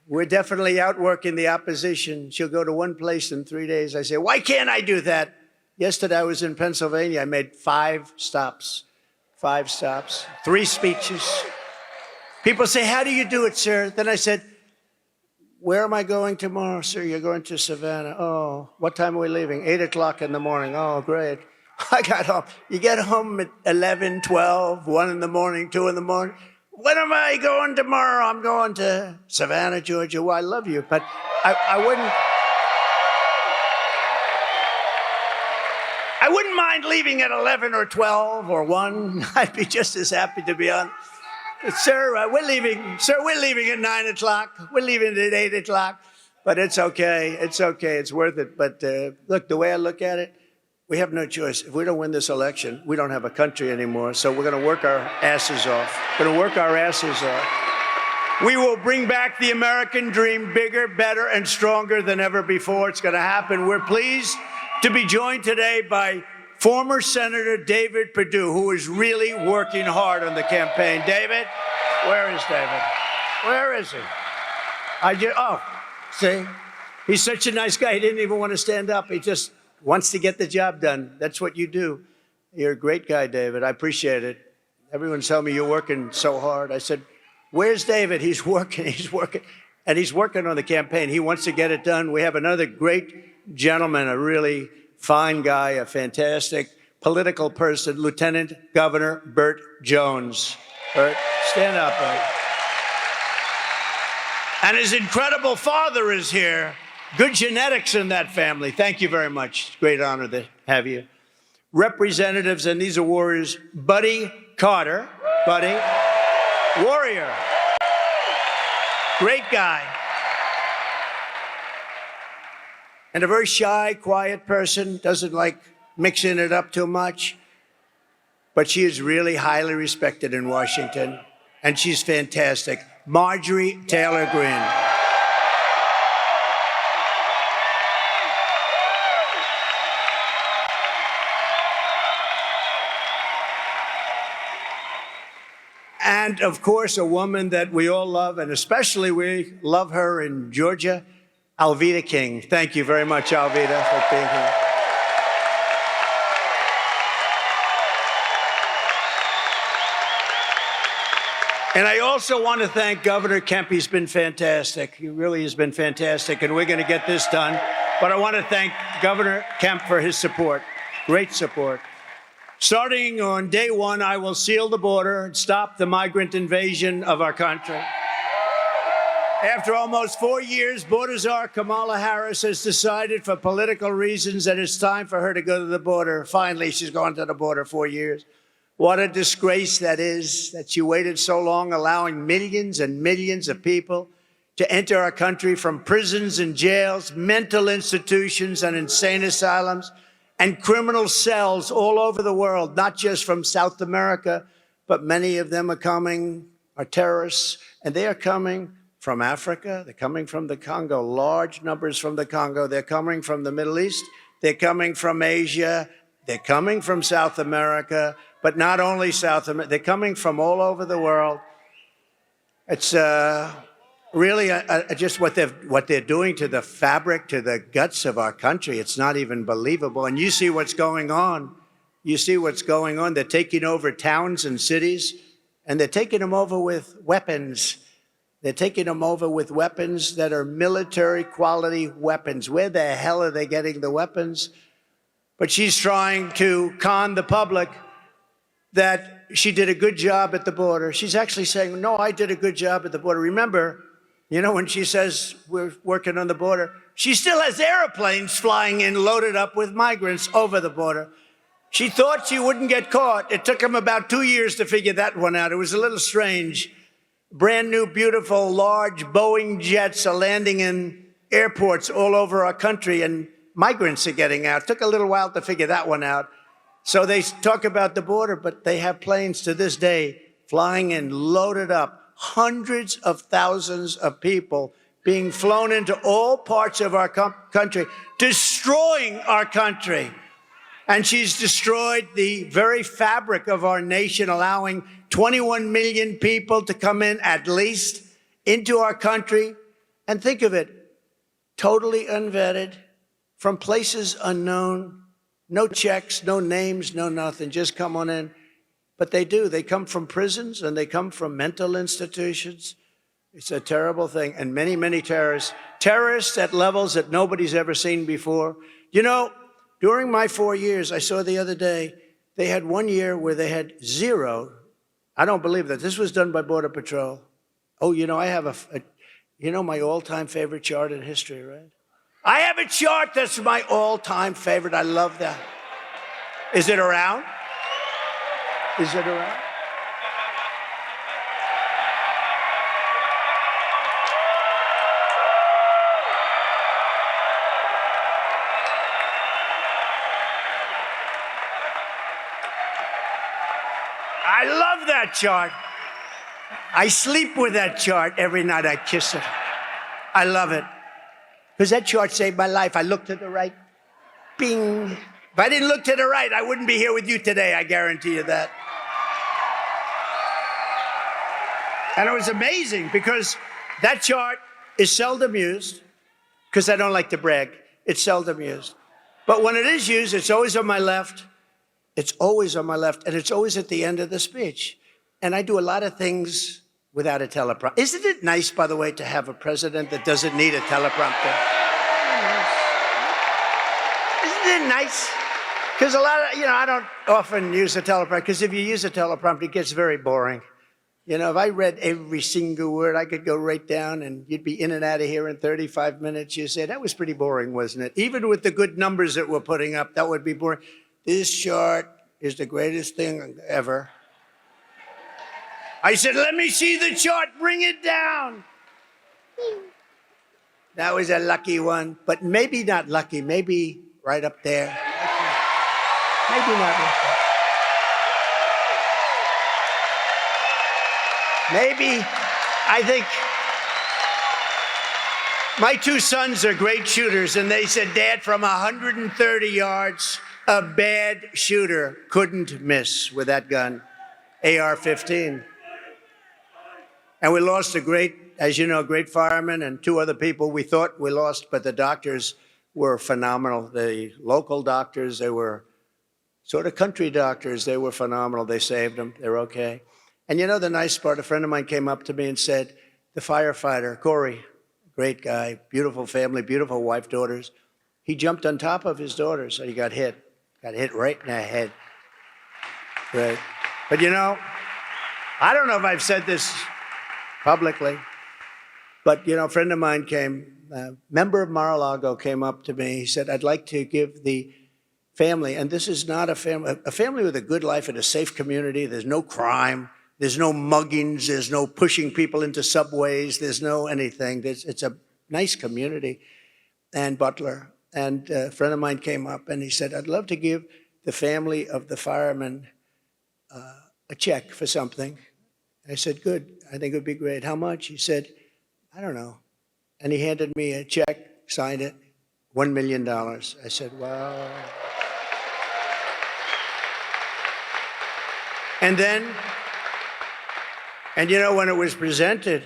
we're definitely outworking the opposition. She'll go to one place in 3 days. I say, why can't I do that? Yesterday I was in Pennsylvania. I made 5 stops, 3 speeches. People say, how do you do it, sir? Then I said, where am I going tomorrow, sir? You're going to Savannah. Oh, what time are we leaving? 8 o'clock in the morning. Oh, great. I got home. You get home at 11, 12, 1 in the morning, 2 in the morning. When am I going tomorrow? I'm going to Savannah, Georgia. Well, I love you, but I wouldn't mind leaving at 11 or 12 or 1. I'd be just as happy to be on. Sir, we're leaving. Sir, we're leaving at 9 o'clock. We're leaving at 8 o'clock. But it's okay. It's okay. It's worth it. But look, the way I look at it, we have no choice. If we don't win this election, we don't have a country anymore. So we're going to work our asses off. We're going to work our asses off. We will bring back the American dream bigger, better, and stronger than ever before. It's going to happen. We're pleased to be joined today by former Senator David Perdue, who is really working hard on the campaign. David? Where is David? Where is he? See? He's such a nice guy. He didn't even want to stand up. He just wants to get the job done. That's what you do. You're a great guy, David. I appreciate it. Everyone's telling me you're working so hard. I said, where's David? He's working. And he's working on the campaign. He wants to get it done. We have another great gentleman, a really fine guy, a fantastic political person, Lieutenant Governor Burt Jones. Burt, stand up, Burt. And his incredible father is here. Good genetics in that family. Thank you very much. Great honor to have you. Representatives, and these are warriors, Buddy Carter. Buddy, warrior. Great guy. And a very shy, quiet person, doesn't like mixing it up too much. But she is really highly respected in Washington, and she's fantastic. Marjorie Taylor Greene. And, of course, a woman that we all love, and especially we love her in Georgia, Alveda King. Thank you very much, Alveda, for being here. And I also want to thank Governor Kemp. He's been fantastic. He really has been fantastic, and we're going to get this done. But I want to thank Governor Kemp for his support, great support. Starting on day 1, I will seal the border and stop the migrant invasion of our country. After almost 4 years, border czar Kamala Harris has decided for political reasons that it's time for her to go to the border. Finally, she's gone to the border 4 years. What a disgrace that is, that she waited so long, allowing millions and millions of people to enter our country from prisons and jails, mental institutions and insane asylums, and criminal cells all over the world, not just from South America, but many of them are terrorists, and they are coming from Africa. They're coming from the Congo, large numbers from the Congo. They're coming from the Middle East. They're coming from Asia. They're coming from South America, but not only South America. They're coming from all over the world. It's really just what they're doing to the fabric, to the guts of our country. It's not even believable. And you see what's going on. You see what's going on. They're taking over towns and cities, and they're taking them over with weapons. They're taking them over with weapons that are military-quality weapons. Where the hell are they getting the weapons? But she's trying to con the public that she did a good job at the border. She's actually saying, no, I did a good job at the border. Remember, you know, when she says we're working on the border, she still has airplanes flying in loaded up with migrants over the border. She thought she wouldn't get caught. It took them about 2 years to figure that one out. It was a little strange. Brand new, beautiful, large Boeing jets are landing in airports all over our country, and migrants are getting out. It took a little while to figure that one out. So they talk about the border, but they have planes to this day flying in, loaded up, hundreds of thousands of people being flown into all parts of our country, destroying our country. And she's destroyed the very fabric of our nation, allowing 21 million people to come in at least into our country. And think of it, totally unvetted, from places unknown, no checks, no names, no nothing, just come on in. But they do. They come from prisons and they come from mental institutions. It's a terrible thing. And many, many terrorists at levels that nobody's ever seen before. You know, during my 4 years, I saw the other day, they had 1 year where they had zero. I don't believe that. This was done by Border Patrol. Oh, you know, I have you know my all-time favorite chart in history, right? I have a chart that's my all-time favorite. I love that. Is it around? Is it around? I love that chart. I sleep with that chart every night. I kiss it. I love it. Because that chart saved my life. I look to the right. Bing. If I didn't look to the right, I wouldn't be here with you today. I guarantee you that. And it was amazing because that chart is seldom used, because I don't like to brag. It's seldom used. But when it is used, it's always on my left. It's always on my left, and it's always at the end of the speech. And I do a lot of things without a teleprompter. Isn't it nice, by the way, to have a president that doesn't need a teleprompter? Isn't it nice? Because a lot of, I don't often use a teleprompter, because if you use a teleprompter, it gets very boring. You know, if I read every single word, I could go right down and you'd be in and out of here in 35 minutes. You say, that was pretty boring, wasn't it? Even with the good numbers that we're putting up, that would be boring. This chart is the greatest thing ever. I said, let me see the chart, bring it down. That was a lucky one, but maybe not lucky, maybe right up there. Maybe not lucky. Maybe, I think, my two sons are great shooters, and they said, Dad, from 130 yards, a bad shooter couldn't miss with that gun, AR-15. And we lost a great, as you know, great fireman and two other people we thought we lost, but the doctors were phenomenal. The local doctors, they were sort of country doctors. They were phenomenal. They saved them. They're okay. And you know the nice part, a friend of mine came up to me and said, the firefighter, Corey, great guy, beautiful family, beautiful wife, daughters. He jumped on top of his daughters and he got hit right in the head. Right. But you know, I don't know if I've said this publicly, but you know, a friend of mine came, a member of Mar-a-Lago came up to me. He said, I'd like to give the family, and this is not a family with a good life in a safe community. There's no crime. There's no muggings. There's no pushing people into subways. There's no anything. It's a nice community. And Butler, and a friend of mine came up and he said, I'd love to give the family of the fireman a check for something. I said, good. I think it would be great. How much? He said, I don't know. And he handed me a check, signed it, $1 million. I said, wow. And then, and you know, when it was presented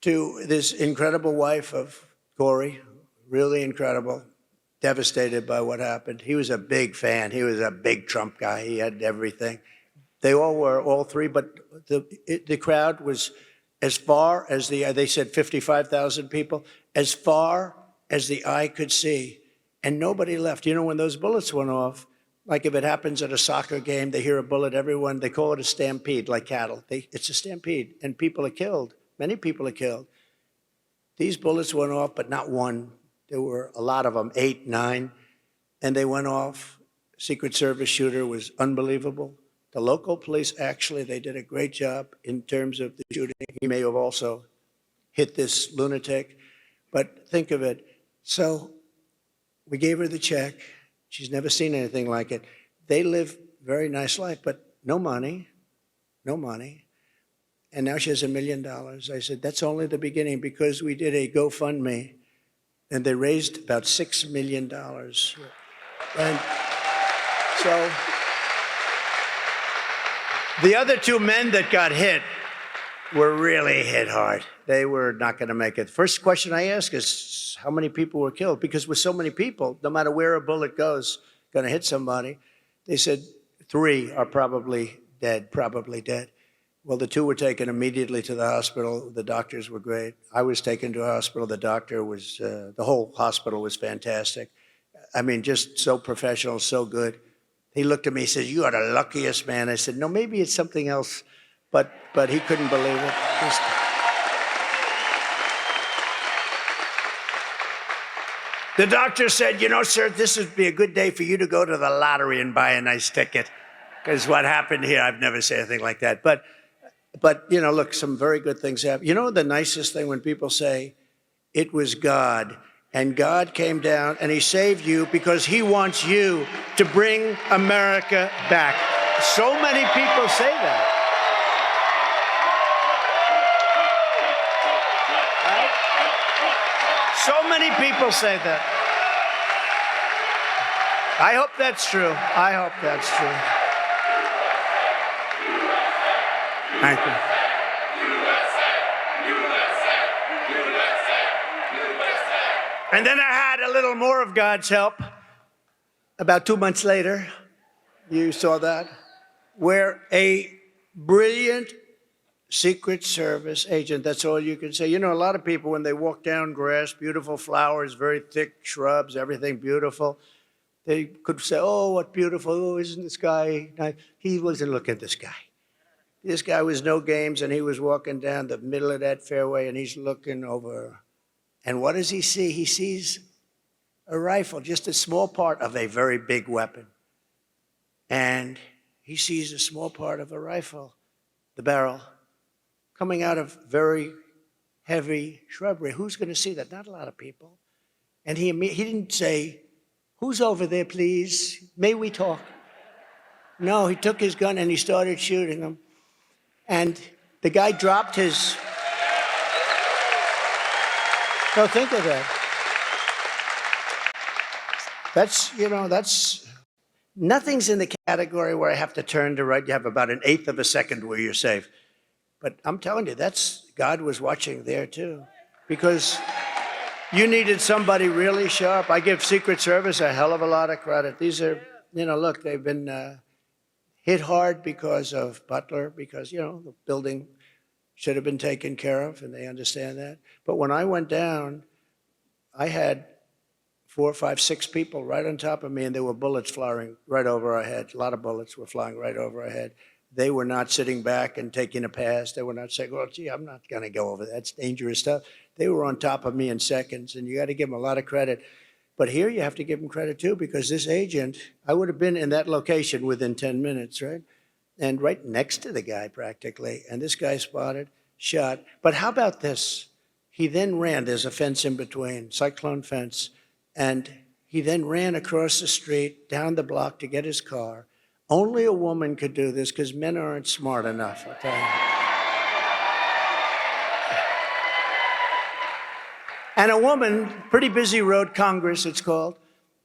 to this incredible wife of Corey, really incredible, devastated by what happened. He was a big fan. He was a big Trump guy. He had everything. They all were, all three, but the crowd was as far as they said 55,000 people, as far as the eye could see, and nobody left. You know, when those bullets went off, like if it happens at a soccer game, they hear a bullet, everyone, they call it a stampede, like cattle. It's a stampede, and people are killed. Many people are killed. These bullets went off, but not one. There were a lot of them, 8, 9, and they went off. Secret Service shooter was unbelievable. The local police, actually, they did a great job in terms of the shooting. He may have also hit this lunatic, but think of it. So we gave her the check. She's never seen anything like it. They live a very nice life, but no money, no money. And now she has $1 million. I said, that's only the beginning, because we did a GoFundMe and they raised about $6 million. And So the other two men that got hit were really hit hard. They were not going to make it. First question I ask is, how many people were killed? Because with so many people, no matter where a bullet goes, going to hit somebody. They said 3 are probably dead. Well, the 2 were taken immediately to the hospital. The doctors were great. I was taken to a hospital. The doctor was, the whole hospital was fantastic. I mean, just so professional, so good. He looked at me, he said, "You are the luckiest man." I said, "No, maybe it's something else." But he couldn't believe it. The doctor said, "You know, sir, this would be a good day for you to go to the lottery and buy a nice ticket." Because what happened here, I've never said anything like that. But you know, look, some very good things happened. You know the nicest thing when people say, "It was God," and God came down and he saved you because he wants you to bring America back. So many people say that. So many people say that. I hope that's true. I hope that's true. Thank you. And then I had a little more of God's help about 2 months later. You saw that, where a brilliant Secret Service agent, that's all you can say. You know, a lot of people, when they walk down grass, beautiful flowers, very thick shrubs, everything beautiful, they could say, "Oh, what beautiful, oh, isn't this guy nice?" He wasn't looking at this guy. This guy was no games, and he was walking down the middle of that fairway, and he's looking over. And what does he see? He sees a rifle, just a small part of a very big weapon. And he sees a small part of a rifle, the barrel, coming out of very heavy shrubbery. Who's going to see that? Not a lot of people. And he didn't say, "Who's over there, please? May we talk?" No, he took his gun and he started shooting them. And the guy dropped his... No, think of that. That's, you know, that's... Nothing's in the category where I have to turn to right. You have about 1/8 of a second where you're safe. But I'm telling you, God was watching there too. Because you needed somebody really sharp. I give Secret Service a hell of a lot of credit. These are, you know, look, they've been hit hard because of Butler, because, you know, the building should have been taken care of, and they understand that. But when I went down, I had 4, 5, 6 people right on top of me, and there were bullets flying right over our head. A lot of bullets were flying right over our head. They were not sitting back and taking a pass. They were not saying, "Well, gee, I'm not going to go over that. That's dangerous stuff." They were on top of me in seconds, and you got to give them a lot of credit. But here you have to give them credit too, because this agent, I would have been in that location within 10 minutes, right? And right next to the guy practically. And this guy spotted, shot. But how about this? He then ran. There's a fence in between, cyclone fence. And he then ran across the street, down the block to get his car. Only a woman could do this because men aren't smart enough, I'll tell you. And a woman, pretty busy road, Congress it's called,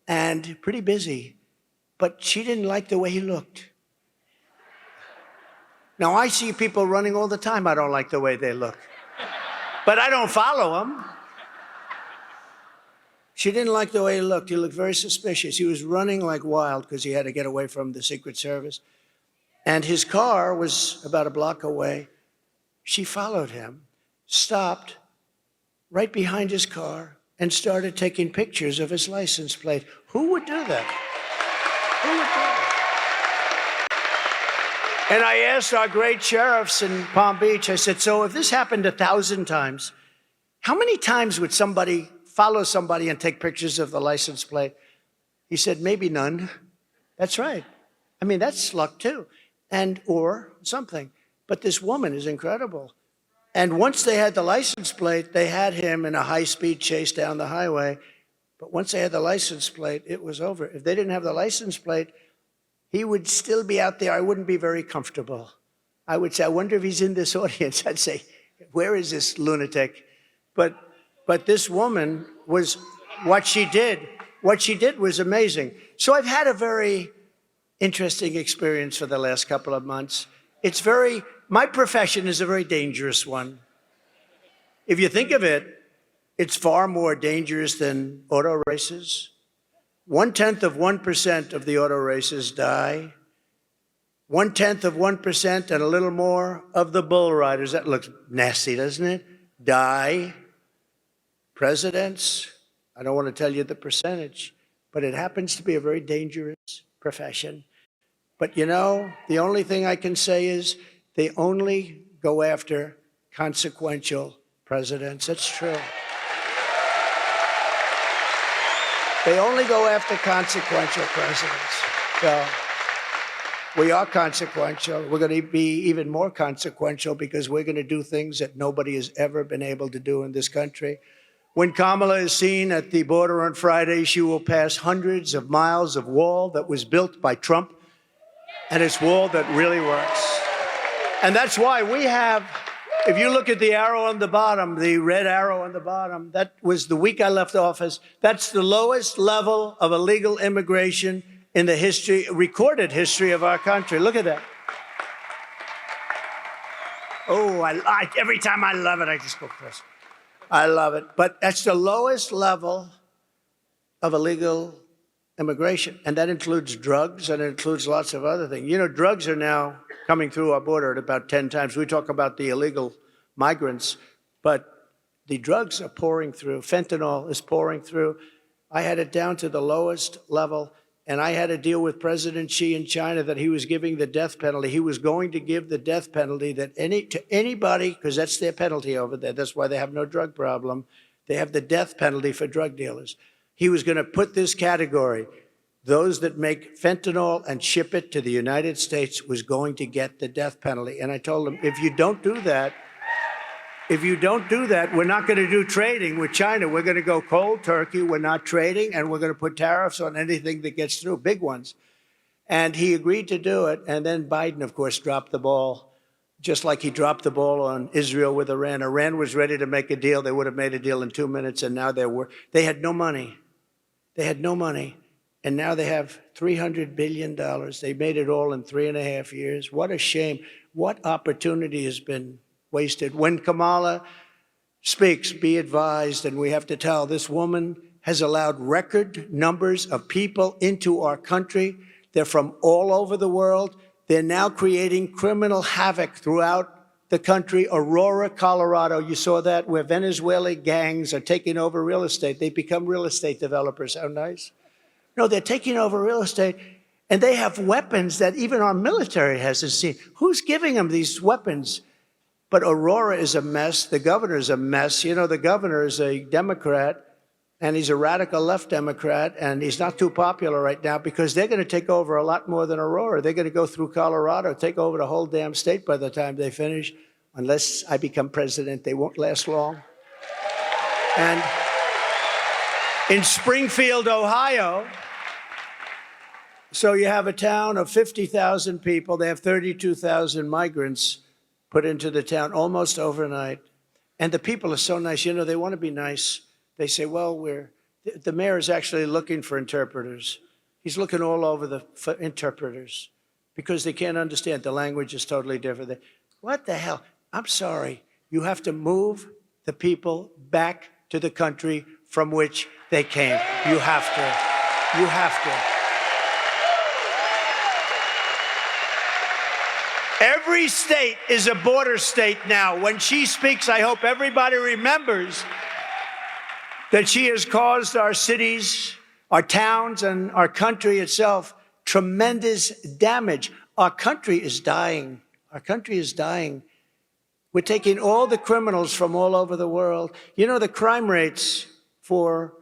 and pretty busy, but she didn't like the way he looked. Now, I see people running all the time. I don't like the way they look, but I don't follow them. She didn't like the way he looked. He looked very suspicious. He was running like wild because he had to get away from the Secret Service. And his car was about a block away. She followed him, stopped right behind his car, and started taking pictures of his license plate. Who would do that? Who would do that? And I asked our great sheriffs in Palm Beach, I said, "So if this happened 1,000 times, how many times would somebody follow somebody and take pictures of the license plate?" He said, "Maybe none." That's right. I mean, that's luck too, or something. But this woman is incredible. And once they had the license plate, they had him in a high-speed chase down the highway. But once they had the license plate, it was over. If they didn't have the license plate, he would still be out there. I wouldn't be very comfortable. I would say, "I wonder if he's in this audience." I'd say, "Where is this lunatic?" But this woman was, what she did was amazing. So I've had a very interesting experience for the last couple of months. My profession is a very dangerous one. If you think of it, it's far more dangerous than auto races. 0.1% of the auto races die. 0.1% and a little more of the bull riders, that looks nasty, doesn't it? Die. Presidents, I don't want to tell you the percentage, but it happens to be a very dangerous profession. But you know, the only thing I can say is they only go after consequential presidents. That's true. They only go after consequential presidents. So we are consequential. We're going to be even more consequential because we're going to do things that nobody has ever been able to do in this country. When Kamala is seen at the border on Friday, she will pass hundreds of miles of wall that was built by Trump, and it's wall that really works. And that's why we have, if you look at the arrow on the bottom, the red arrow on the bottom, that was the week I left office. That's the lowest level of illegal immigration in the recorded history of our country. Look at that. Oh, every time I love it, I just go crazy. I love it. But that's the lowest level of illegal immigration. And that includes drugs, and it includes lots of other things. You know, drugs are now coming through our border at about 10 times. We talk about the illegal migrants, but the drugs are pouring through. Fentanyl is pouring through. I had it down to the lowest level, and I had a deal with President Xi in China that he was giving the death penalty. He was going to give the death penalty to anybody, because that's their penalty over there. That's why they have no drug problem. They have the death penalty for drug dealers. He was going to put this category, those that make fentanyl and ship it to the United States was going to get the death penalty. And I told him, if you don't do that, we're not going to do trading with China. We're going to go cold turkey. We're not trading, and we're going to put tariffs on anything that gets through, big ones. And he agreed to do it. And then Biden, of course, dropped the ball, just like he dropped the ball on Israel with Iran. Iran was ready to make a deal. They would have made a deal in 2 minutes, and now they had no money. They had no money. And now they have $300 billion. They made it all in 3.5 years. What a shame. What opportunity has been wasted. When Kamala speaks, be advised, and we have to tell, this woman has allowed record numbers of people into our country. They're from all over the world. They're now creating criminal havoc throughout the country. Aurora, Colorado, you saw that, where Venezuelan gangs are taking over real estate. They become real estate developers. How nice. No, they're taking over real estate, and they have weapons that even our military hasn't seen. Who's giving them these weapons? But Aurora is a mess. The governor is a mess. You know, the governor is a Democrat, and he's a radical left Democrat, and he's not too popular right now because they're going to take over a lot more than Aurora. They're going to go through Colorado, take over the whole damn state by the time they finish. Unless I become president, they won't last long. And in Springfield, Ohio, so you have a town of 50,000 people. They have 32,000 migrants put into the town almost overnight. And the people are so nice. You know, they want to be nice. They say, well, the mayor is actually looking for interpreters. He's looking all over for interpreters because they can't understand. The language is totally different. What the hell? I'm sorry. You have to move the people back to the country from which they came. You have to. You have to. Every state is a border state now. When she speaks, I hope everybody remembers that she has caused our cities, our towns, and our country itself tremendous damage. Our country is dying. Our country is dying. We're taking all the criminals from all over the world. You know, the crime rates for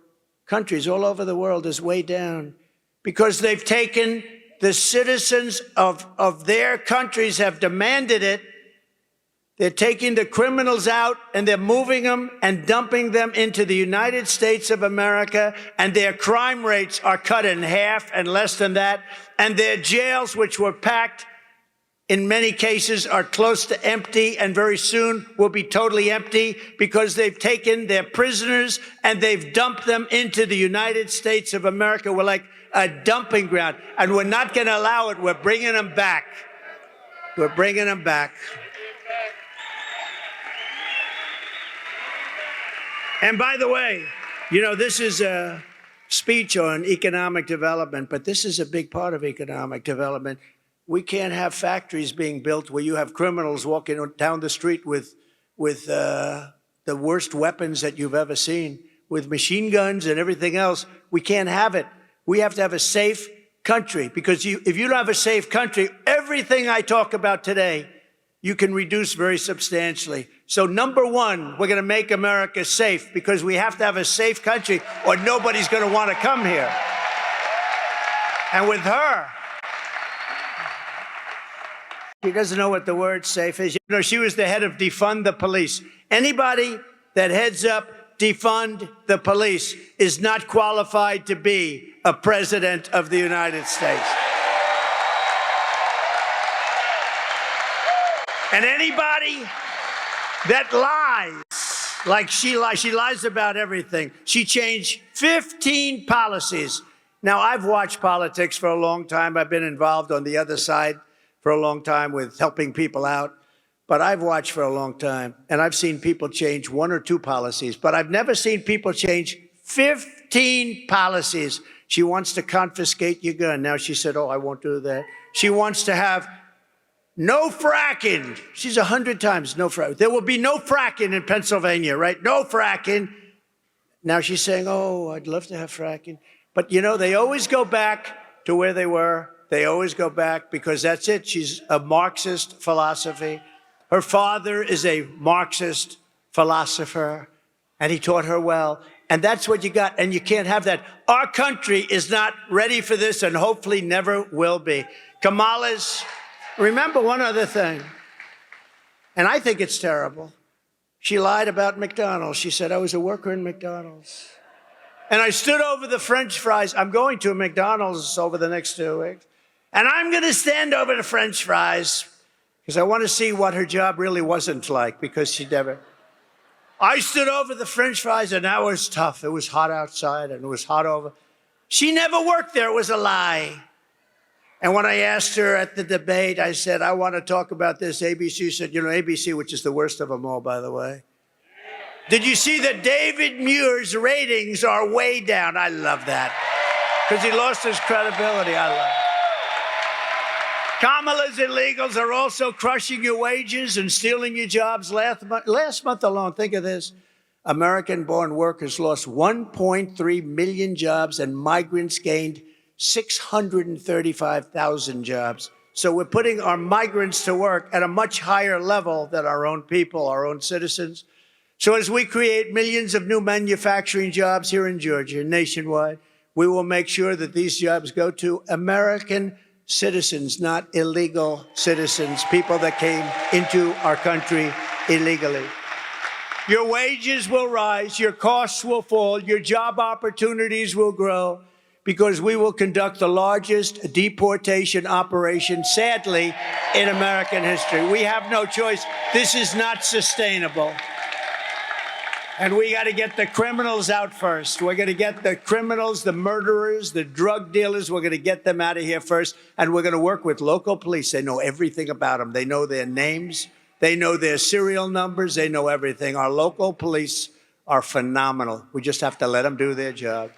countries all over the world is way down because they've taken the citizens of their countries have demanded it. They're taking the criminals out and they're moving them and dumping them into the United States of America, and their crime rates are cut in half and less than that. And their jails, which were packed in many cases are close to empty and very soon will be totally empty because they've taken their prisoners and they've dumped them into the United States of America. We're like a dumping ground, and we're not going to allow it. We're bringing them back. We're bringing them back. And by the way, you know, this is a speech on economic development, but this is a big part of economic development. We can't have factories being built where you have criminals walking down the street with the worst weapons that you've ever seen, with machine guns and everything else. We can't have it. We have to have a safe country, because if you don't have a safe country, everything I talk about today, you can reduce very substantially. So number one, we're going to make America safe, because we have to have a safe country or nobody's going to want to come here. And with her, she doesn't know what the word safe is. You know, she was the head of defund the police. Anybody that heads up defund the police is not qualified to be a president of the United States. And anybody that lies, like she lies about everything. She changed 15 policies. Now, I've watched politics for a long time. I've been involved on the other side for a long time with helping people out. But I've watched for a long time, and I've seen people change 1 or 2 policies. But I've never seen people change 15 policies. She wants to confiscate your gun. Now she said, oh, I won't do that. She wants to have no fracking. She's 100 times no fracking. There will be no fracking in Pennsylvania, right? No fracking. Now she's saying, oh, I'd love to have fracking. But, you know, they always go back to where they were. They always go back because that's it. She's a Marxist philosophy. Her father is a Marxist philosopher, and he taught her well. And that's what you got, and you can't have that. Our country is not ready for this and hopefully never will be. Kamala's, remember one other thing, and I think it's terrible. She lied about McDonald's. She said, I was a worker in McDonald's. And I stood over the French fries. I'm going to a McDonald's over the next 2 weeks. And I'm going to stand over the French fries because I want to see what her job really wasn't like, because she never. I stood over the French fries, and that was tough. It was hot outside, and it was hot over. She never worked there. It was a lie. And when I asked her at the debate, I said, I want to talk about this. ABC said, you know, ABC, which is the worst of them all, by the way. Did you see that David Muir's ratings are way down? I love that, because he lost his credibility. I love it. Kamala's illegals are also crushing your wages and stealing your jobs. Last month alone, think of this, American-born workers lost 1.3 million jobs, and migrants gained 635,000 jobs. So we're putting our migrants to work at a much higher level than our own people, our own citizens. So as we create millions of new manufacturing jobs here in Georgia, nationwide, we will make sure that these jobs go to American citizens, not illegal citizens, people that came into our country illegally. Your wages will rise, your costs will fall, your job opportunities will grow, because we will conduct the largest deportation operation, sadly, in American history. We have no choice. This is not sustainable. And we got to get the criminals out first. We're going to get the criminals, the murderers, the drug dealers. We're going to get them out of here first. And we're going to work with local police. They know everything about them. They know their names. They know their serial numbers. They know everything. Our local police are phenomenal. We just have to let them do their job.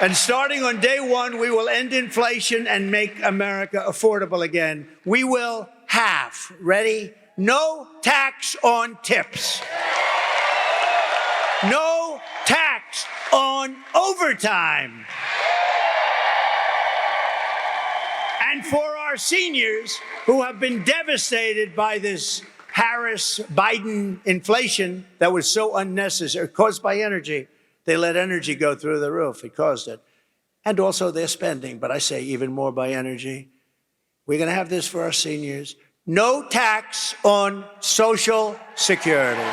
And starting on day one, we will end inflation and make America affordable again. We will have, ready? No tax on tips. No tax on overtime. And for our seniors who have been devastated by this Harris-Biden inflation that was so unnecessary, caused by energy. They let energy go through the roof. It caused it. And also their spending, but I say even more by energy. We're going to have this for our seniors. No tax on Social Security.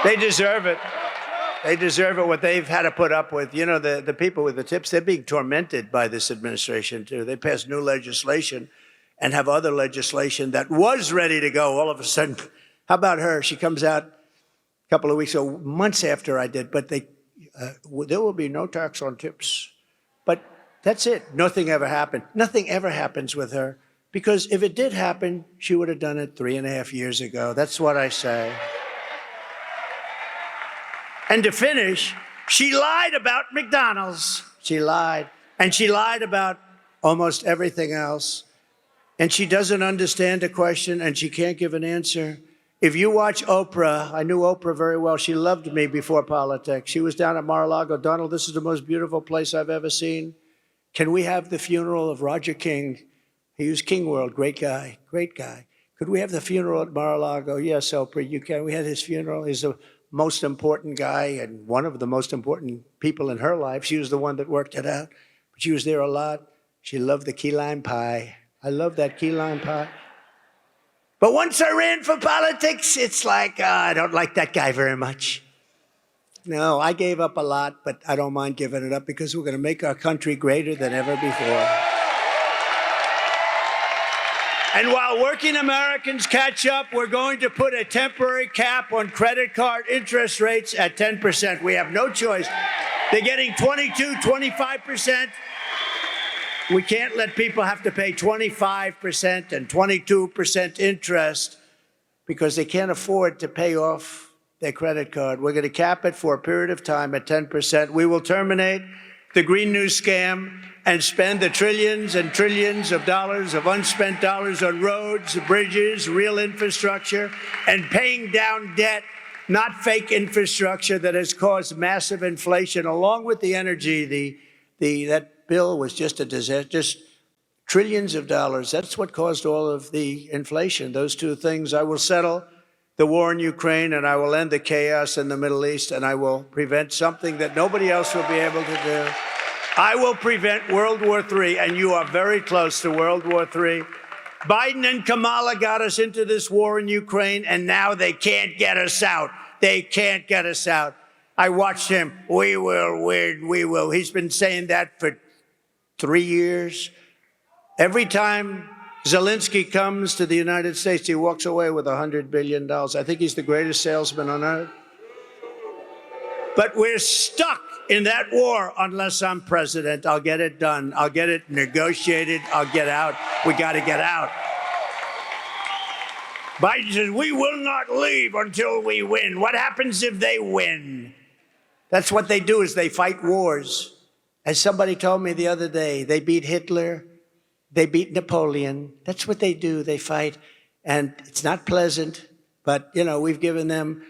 They deserve it. They deserve it, what they've had to put up with. You know, the people with the tips, they're being tormented by this administration, too. They pass new legislation and have other legislation that was ready to go. All of a sudden, how about her? She comes out a couple of weeks ago, months after I did, but there will be no tax on tips. But that's it. Nothing ever happened. Nothing ever happens with her, because if it did happen, she would have done it 3.5 years ago. That's what I say. And to finish, she lied about McDonald's. She lied. And she lied about almost everything else. And she doesn't understand a question, and she can't give an answer. If you watch Oprah, I knew Oprah very well. She loved me before politics. She was down at Mar-a-Lago. Donald, this is the most beautiful place I've ever seen. Can we have the funeral of Roger King? He was King World, great guy, great guy. Could we have the funeral at Mar-a-Lago? Yes, Oprah, you can. We had his funeral. He's the most important guy and one of the most important people in her life. She was the one that worked it out. But she was there a lot. She loved the key lime pie. I love that key lime pie. But once I ran for politics, it's like, I don't like that guy very much. No, I gave up a lot, but I don't mind giving it up, because we're going to make our country greater than ever before. And while working Americans catch up, we're going to put a temporary cap on credit card interest rates at 10%. We have no choice. They're getting 22, 25%. We can't let people have to pay 25% and 22% interest because they can't afford to pay off their credit card. We're going to cap it for a period of time at 10%. We will terminate the Green New Scam and spend the trillions and trillions of dollars of unspent dollars on roads, bridges, real infrastructure, and paying down debt, not fake infrastructure that has caused massive inflation, along with the energy. That bill was just a disaster, just trillions of dollars. That's what caused all of the inflation, those two things. I will settle the war in Ukraine, and I will end the chaos in the Middle East, and I will prevent something that nobody else will be able to do. I will prevent World War III, and you are very close to World War III. Biden and Kamala got us into this war in Ukraine, and now they can't get us out. They can't get us out. I watched him. We will win, we will. He's been saying that for 3 years. Every time Zelensky comes to the United States, he walks away with $100 billion. I think he's the greatest salesman on earth. But we're stuck in that war unless I'm president. I'll get it done. I'll get it negotiated. I'll get out. We got to get out. Biden says, we will not leave until we win. What happens if they win? That's what they do, is they fight wars. As somebody told me the other day, they beat Hitler. They beat Napoleon. That's what they do. They fight. And it's not pleasant, but, you know, we've given them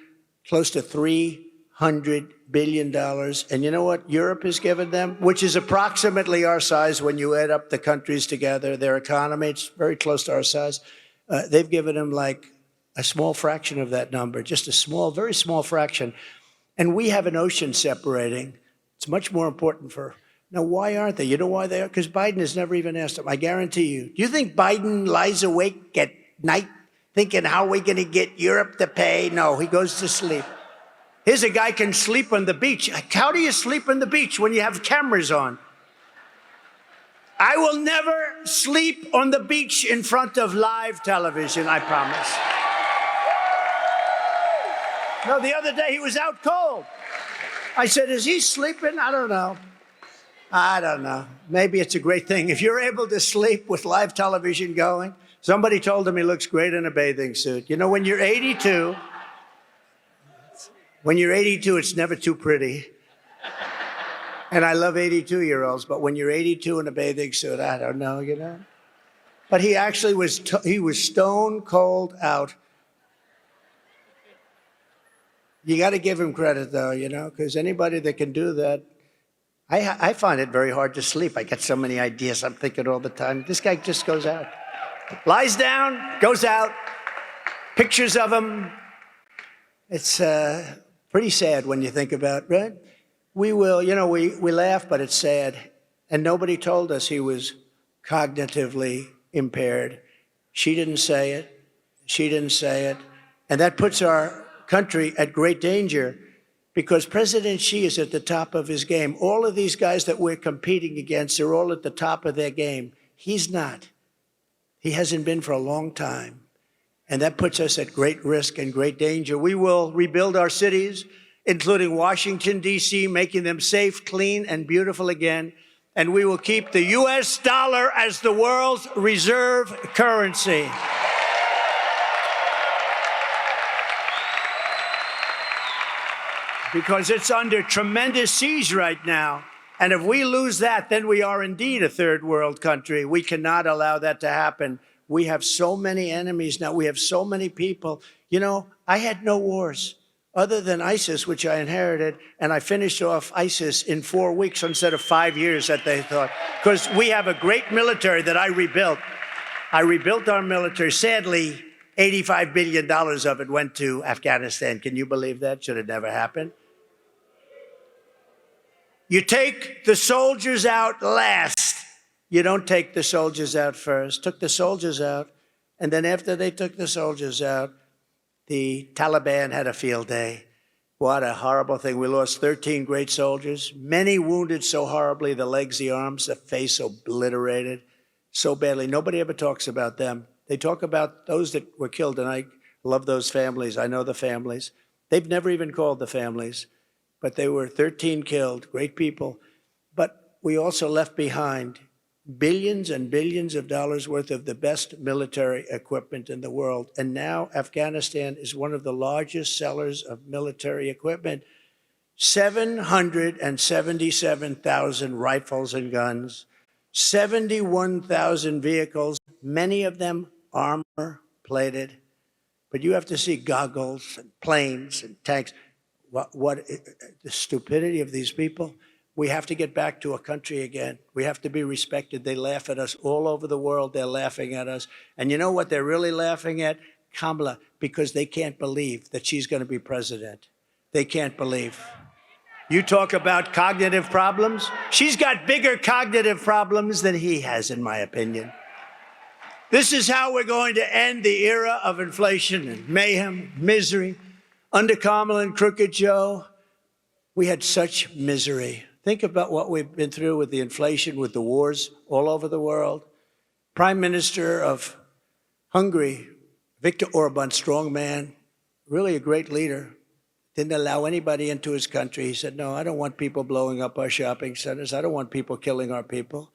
close to $300 billion. And you know what Europe has given them? Which is approximately our size when you add up the countries together. Their economy, it's very close to our size. They've given them like a small fraction of that number, just a small, very small fraction. And we have an ocean separating. It's much more important for... Now, why aren't they? You know why they are? Because Biden has never even asked them. I guarantee you. Do you think Biden lies awake at night thinking, how are we going to get Europe to pay? No, he goes to sleep. Here's a guy can sleep on the beach. How do you sleep on the beach when you have cameras on? I will never sleep on the beach in front of live television, I promise. No, the other day he was out cold. I said, is he sleeping? I don't know. I don't know. Maybe it's a great thing. If you're able to sleep with live television going, somebody told him he looks great in a bathing suit. You know, when you're 82, it's never too pretty. And I love 82-year-olds, but when you're 82 in a bathing suit, I don't know, you know. But he actually was, he was stone cold out. You got to give him credit, though, you know, because anybody that can do that, I find it very hard to sleep. I get so many ideas. I'm thinking all the time. This guy just goes out. Lies down, goes out, pictures of him. It's pretty sad when you think about it, right? We will, you know, we laugh, but it's sad. And nobody told us he was cognitively impaired. She didn't say it. She didn't say it. And that puts our country at great danger because President Xi is at the top of his game. All of these guys that we're competing against are all at the top of their game. He's not. He hasn't been for a long time. And that puts us at great risk and great danger. We will rebuild our cities, including Washington, D.C., making them safe, clean, and beautiful again. And we will keep the U.S. dollar as the world's reserve currency. Because it's under tremendous siege right now. And if we lose that, then we are indeed a third world country. We cannot allow that to happen. We have so many enemies now. We have so many people. You know, I had no wars other than ISIS, which I inherited, and I finished off ISIS in 4 weeks instead of 5 years that they thought. Because we have a great military that I rebuilt. I rebuilt our military. Sadly, $85 billion of it went to Afghanistan. Can you believe that? Should have never happened. You take the soldiers out last. You don't take the soldiers out first. Took the soldiers out, and then after they took the soldiers out, the Taliban had a field day. What a horrible thing. We lost 13 great soldiers, many wounded so horribly, the legs, the arms, the face obliterated so badly. Nobody ever talks about them. They talk about those that were killed, and I love those families. I know the families. They've never even called the families. But they were 13 killed, great people. But we also left behind billions and billions of dollars worth of the best military equipment in the world. And now Afghanistan is one of the largest sellers of military equipment. 777,000 rifles and guns, 71,000 vehicles, many of them armor-plated. But you have to see goggles and planes and tanks. What the stupidity of these people. We have to get back to a country again. We have to be respected. They laugh at us all over the world. They're laughing at us. And you know what they're really laughing at? Kamala, because they can't believe that she's going to be president. They can't believe. You talk about cognitive problems. She's got bigger cognitive problems than he has, in my opinion. This is how we're going to end the era of inflation and mayhem, misery. Under Kamala and Crooked Joe, we had such misery. Think about what we've been through with the inflation, with the wars all over the world. Prime Minister of Hungary, Viktor Orban, strong man, really a great leader, didn't allow anybody into his country. He said, no, I don't want people blowing up our shopping centers. I don't want people killing our people.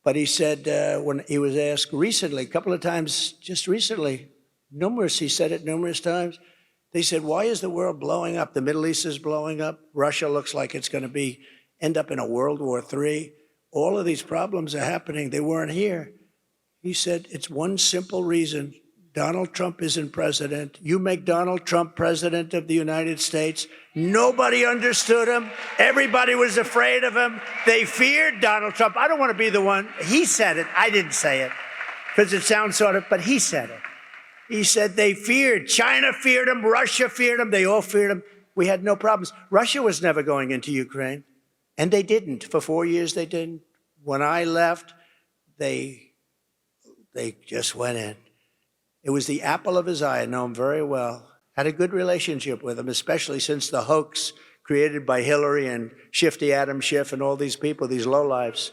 But he said, when he was asked recently, a couple of times, just recently, he said it numerous times, they said, why is the world blowing up? The Middle East is blowing up. Russia looks like it's going to end up in a World War III. All of these problems are happening. They weren't here. He said, it's one simple reason. Donald Trump isn't president. You make Donald Trump president of the United States. Nobody understood him. Everybody was afraid of him. They feared Donald Trump. I don't want to be the one. He said it. I didn't say it because it sounds sort of, but he said it. He said they feared. China feared him. Russia feared him. They all feared him. We had no problems. Russia was never going into Ukraine, and they didn't. For 4 years, they didn't. When I left, they just went in. It was the apple of his eye. I know him very well. Had a good relationship with him, especially since the hoax created by Hillary and Shifty Adam Schiff and all these people, these lowlifes.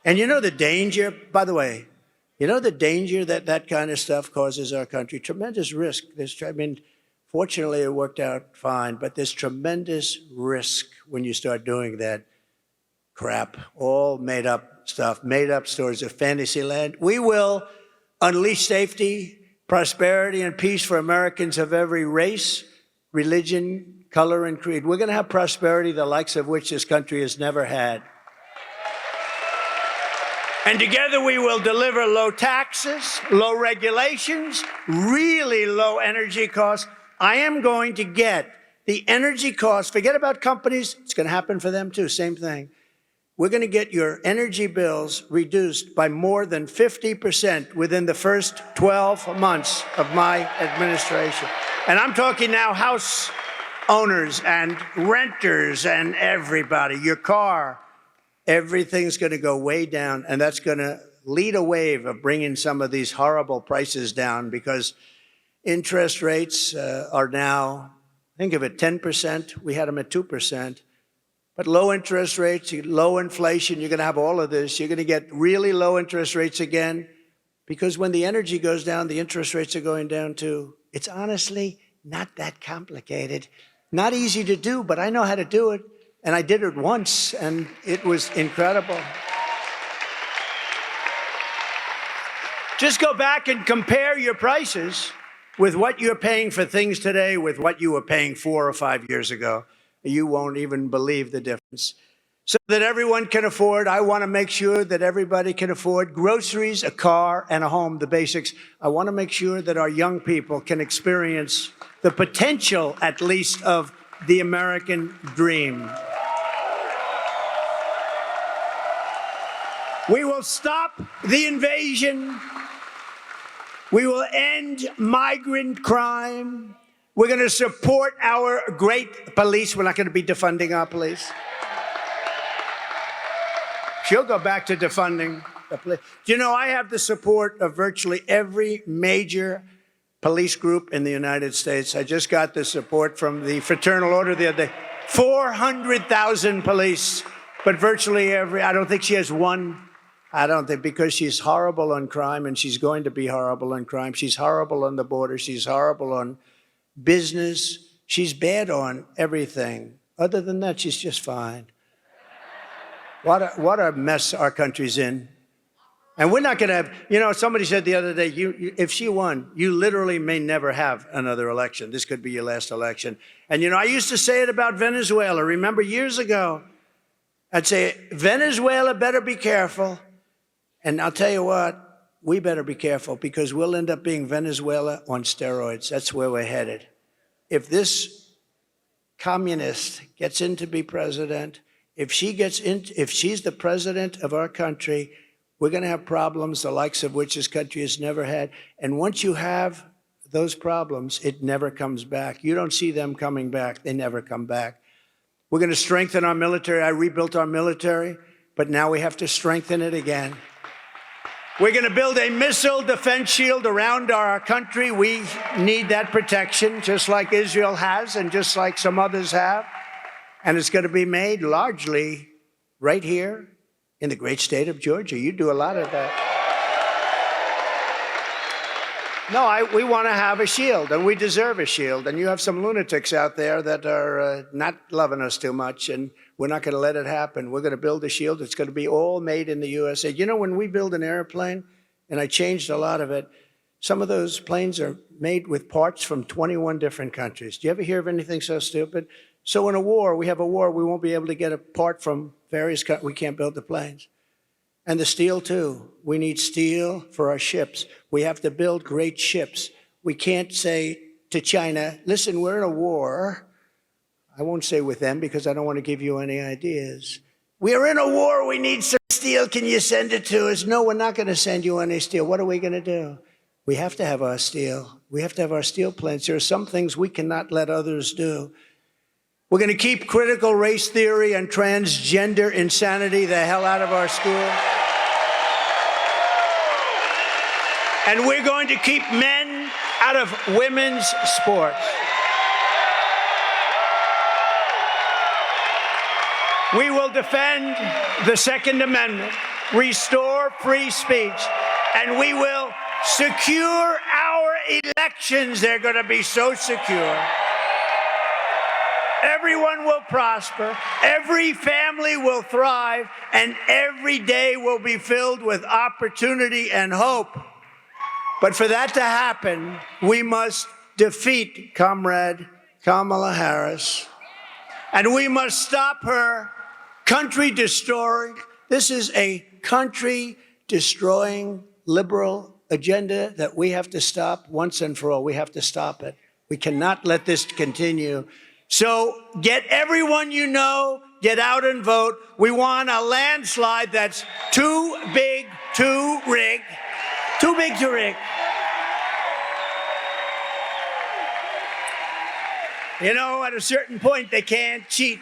And you know the danger, by the way, you know the danger that kind of stuff causes our country? Tremendous risk. Fortunately, it worked out fine, but there's tremendous risk when you start doing that crap, all made up stuff, made up stories of fantasy land. We will unleash safety, prosperity, and peace for Americans of every race, religion, color, and creed. We're going to have prosperity, the likes of which this country has never had. And together we will deliver low taxes, low regulations, really low energy costs. I am going to get the energy costs, forget about companies, it's going to happen for them too, same thing. We're going to get your energy bills reduced by more than 50% within the first 12 months of my administration. And I'm talking now house owners and renters and everybody, your car. Everything's going to go way down, and that's going to lead a wave of bringing some of these horrible prices down, because interest rates are now, think of it, 10%. We had them at 2%. But low interest rates, low inflation, you're going to have all of this. You're going to get really low interest rates again, because when the energy goes down, the interest rates are going down too. It's honestly not that complicated. Not easy to do, but I know how to do it. And I did it once, and it was incredible. Just go back and compare your prices with what you're paying for things today with what you were paying 4 or 5 years ago. You won't even believe the difference. So that everyone can afford, I want to make sure that everybody can afford groceries, a car, and a home, the basics. I want to make sure that our young people can experience the potential, at least, of the American dream. We will stop the invasion. We will end migrant crime. We're going to support our great police. We're not going to be defunding our police. She'll go back to defunding the police. Do you know, I have the support of virtually every major police group in the United States. I just got the support from the Fraternal Order the other day. 400,000 police, but virtually every, I don't think she has one. I don't think, because she's horrible on crime, and she's going to be horrible on crime. She's horrible on the border. She's horrible on business. She's bad on everything. Other than that, she's just fine. What a mess our country's in. And we're not going to have, you know, somebody said the other day, if she won, you literally may never have another election. This could be your last election. And, you know, I used to say it about Venezuela. Remember years ago, I'd say, Venezuela better be careful. And I'll tell you what, we better be careful, because we'll end up being Venezuela on steroids. That's where we're headed. If this communist gets in to be president, if she's the president of our country, we're going to have problems the likes of which this country has never had. And once you have those problems, it never comes back. You don't see them coming back. They never come back. We're going to strengthen our military. I rebuilt our military, but now we have to strengthen it again. We're going to build a missile defense shield around our country. We need that protection, just like Israel has and just like some others have. And it's going to be made largely right here in the great state of Georgia. You do a lot of that. No, we want to have a shield, and we deserve a shield. And you have some lunatics out there that are not loving us too much, and we're not going to let it happen. We're going to build a shield. It's going to be all made in the USA. You know, when we build an airplane, and I changed a lot of it, some of those planes are made with parts from 21 different countries. Do you ever hear of anything so stupid? So in a war, we have a war, we won't be able to get a part from various countries. We can't build the planes. And the steel, too. We need steel for our ships. We have to build great ships. We can't say to China, listen, we're in a war. I won't say with them, because I don't want to give you any ideas. We are in a war. We need some steel. Can you send it to us? No, we're not going to send you any steel. What are we going to do? We have to have our steel. We have to have our steel plants. There are some things we cannot let others do. We're going to keep critical race theory and transgender insanity the hell out of our school. And we're going to keep men out of women's sports. We will defend the Second Amendment, restore free speech, and we will secure our elections. They're going to be so secure. Everyone will prosper, every family will thrive, and every day will be filled with opportunity and hope. But for that to happen, we must defeat Comrade Kamala Harris, and we must stop her country-destroying. This is a country-destroying liberal agenda that we have to stop once and for all. We have to stop it. We cannot let this continue. So get everyone you know, get out and vote. We want a landslide that's too big to rig. Too big to rig. You know, at a certain point, they can't cheat.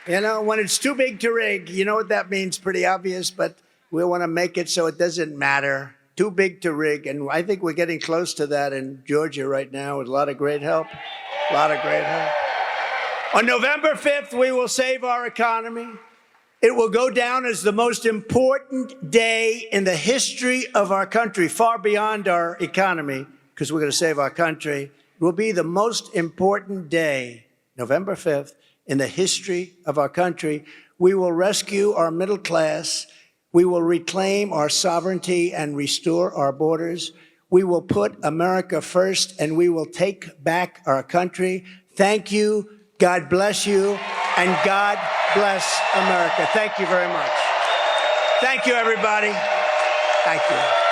You know, when it's too big to rig, you know what that means? Pretty obvious, but We want to make it so it doesn't matter. Too big to rig. And I think we're getting close to that in Georgia right now with a lot of great help. A lot of great help. On November 5th, we will save our economy. It will go down as the most important day in the history of our country, far beyond our economy, because we're going to save our country. It will be the most important day, November 5th, in the history of our country. We will rescue our middle class. We will reclaim our sovereignty and restore our borders. We will put America first, and we will take back our country. Thank you. God bless you, and God bless America. Thank you very much. Thank you, everybody. Thank you.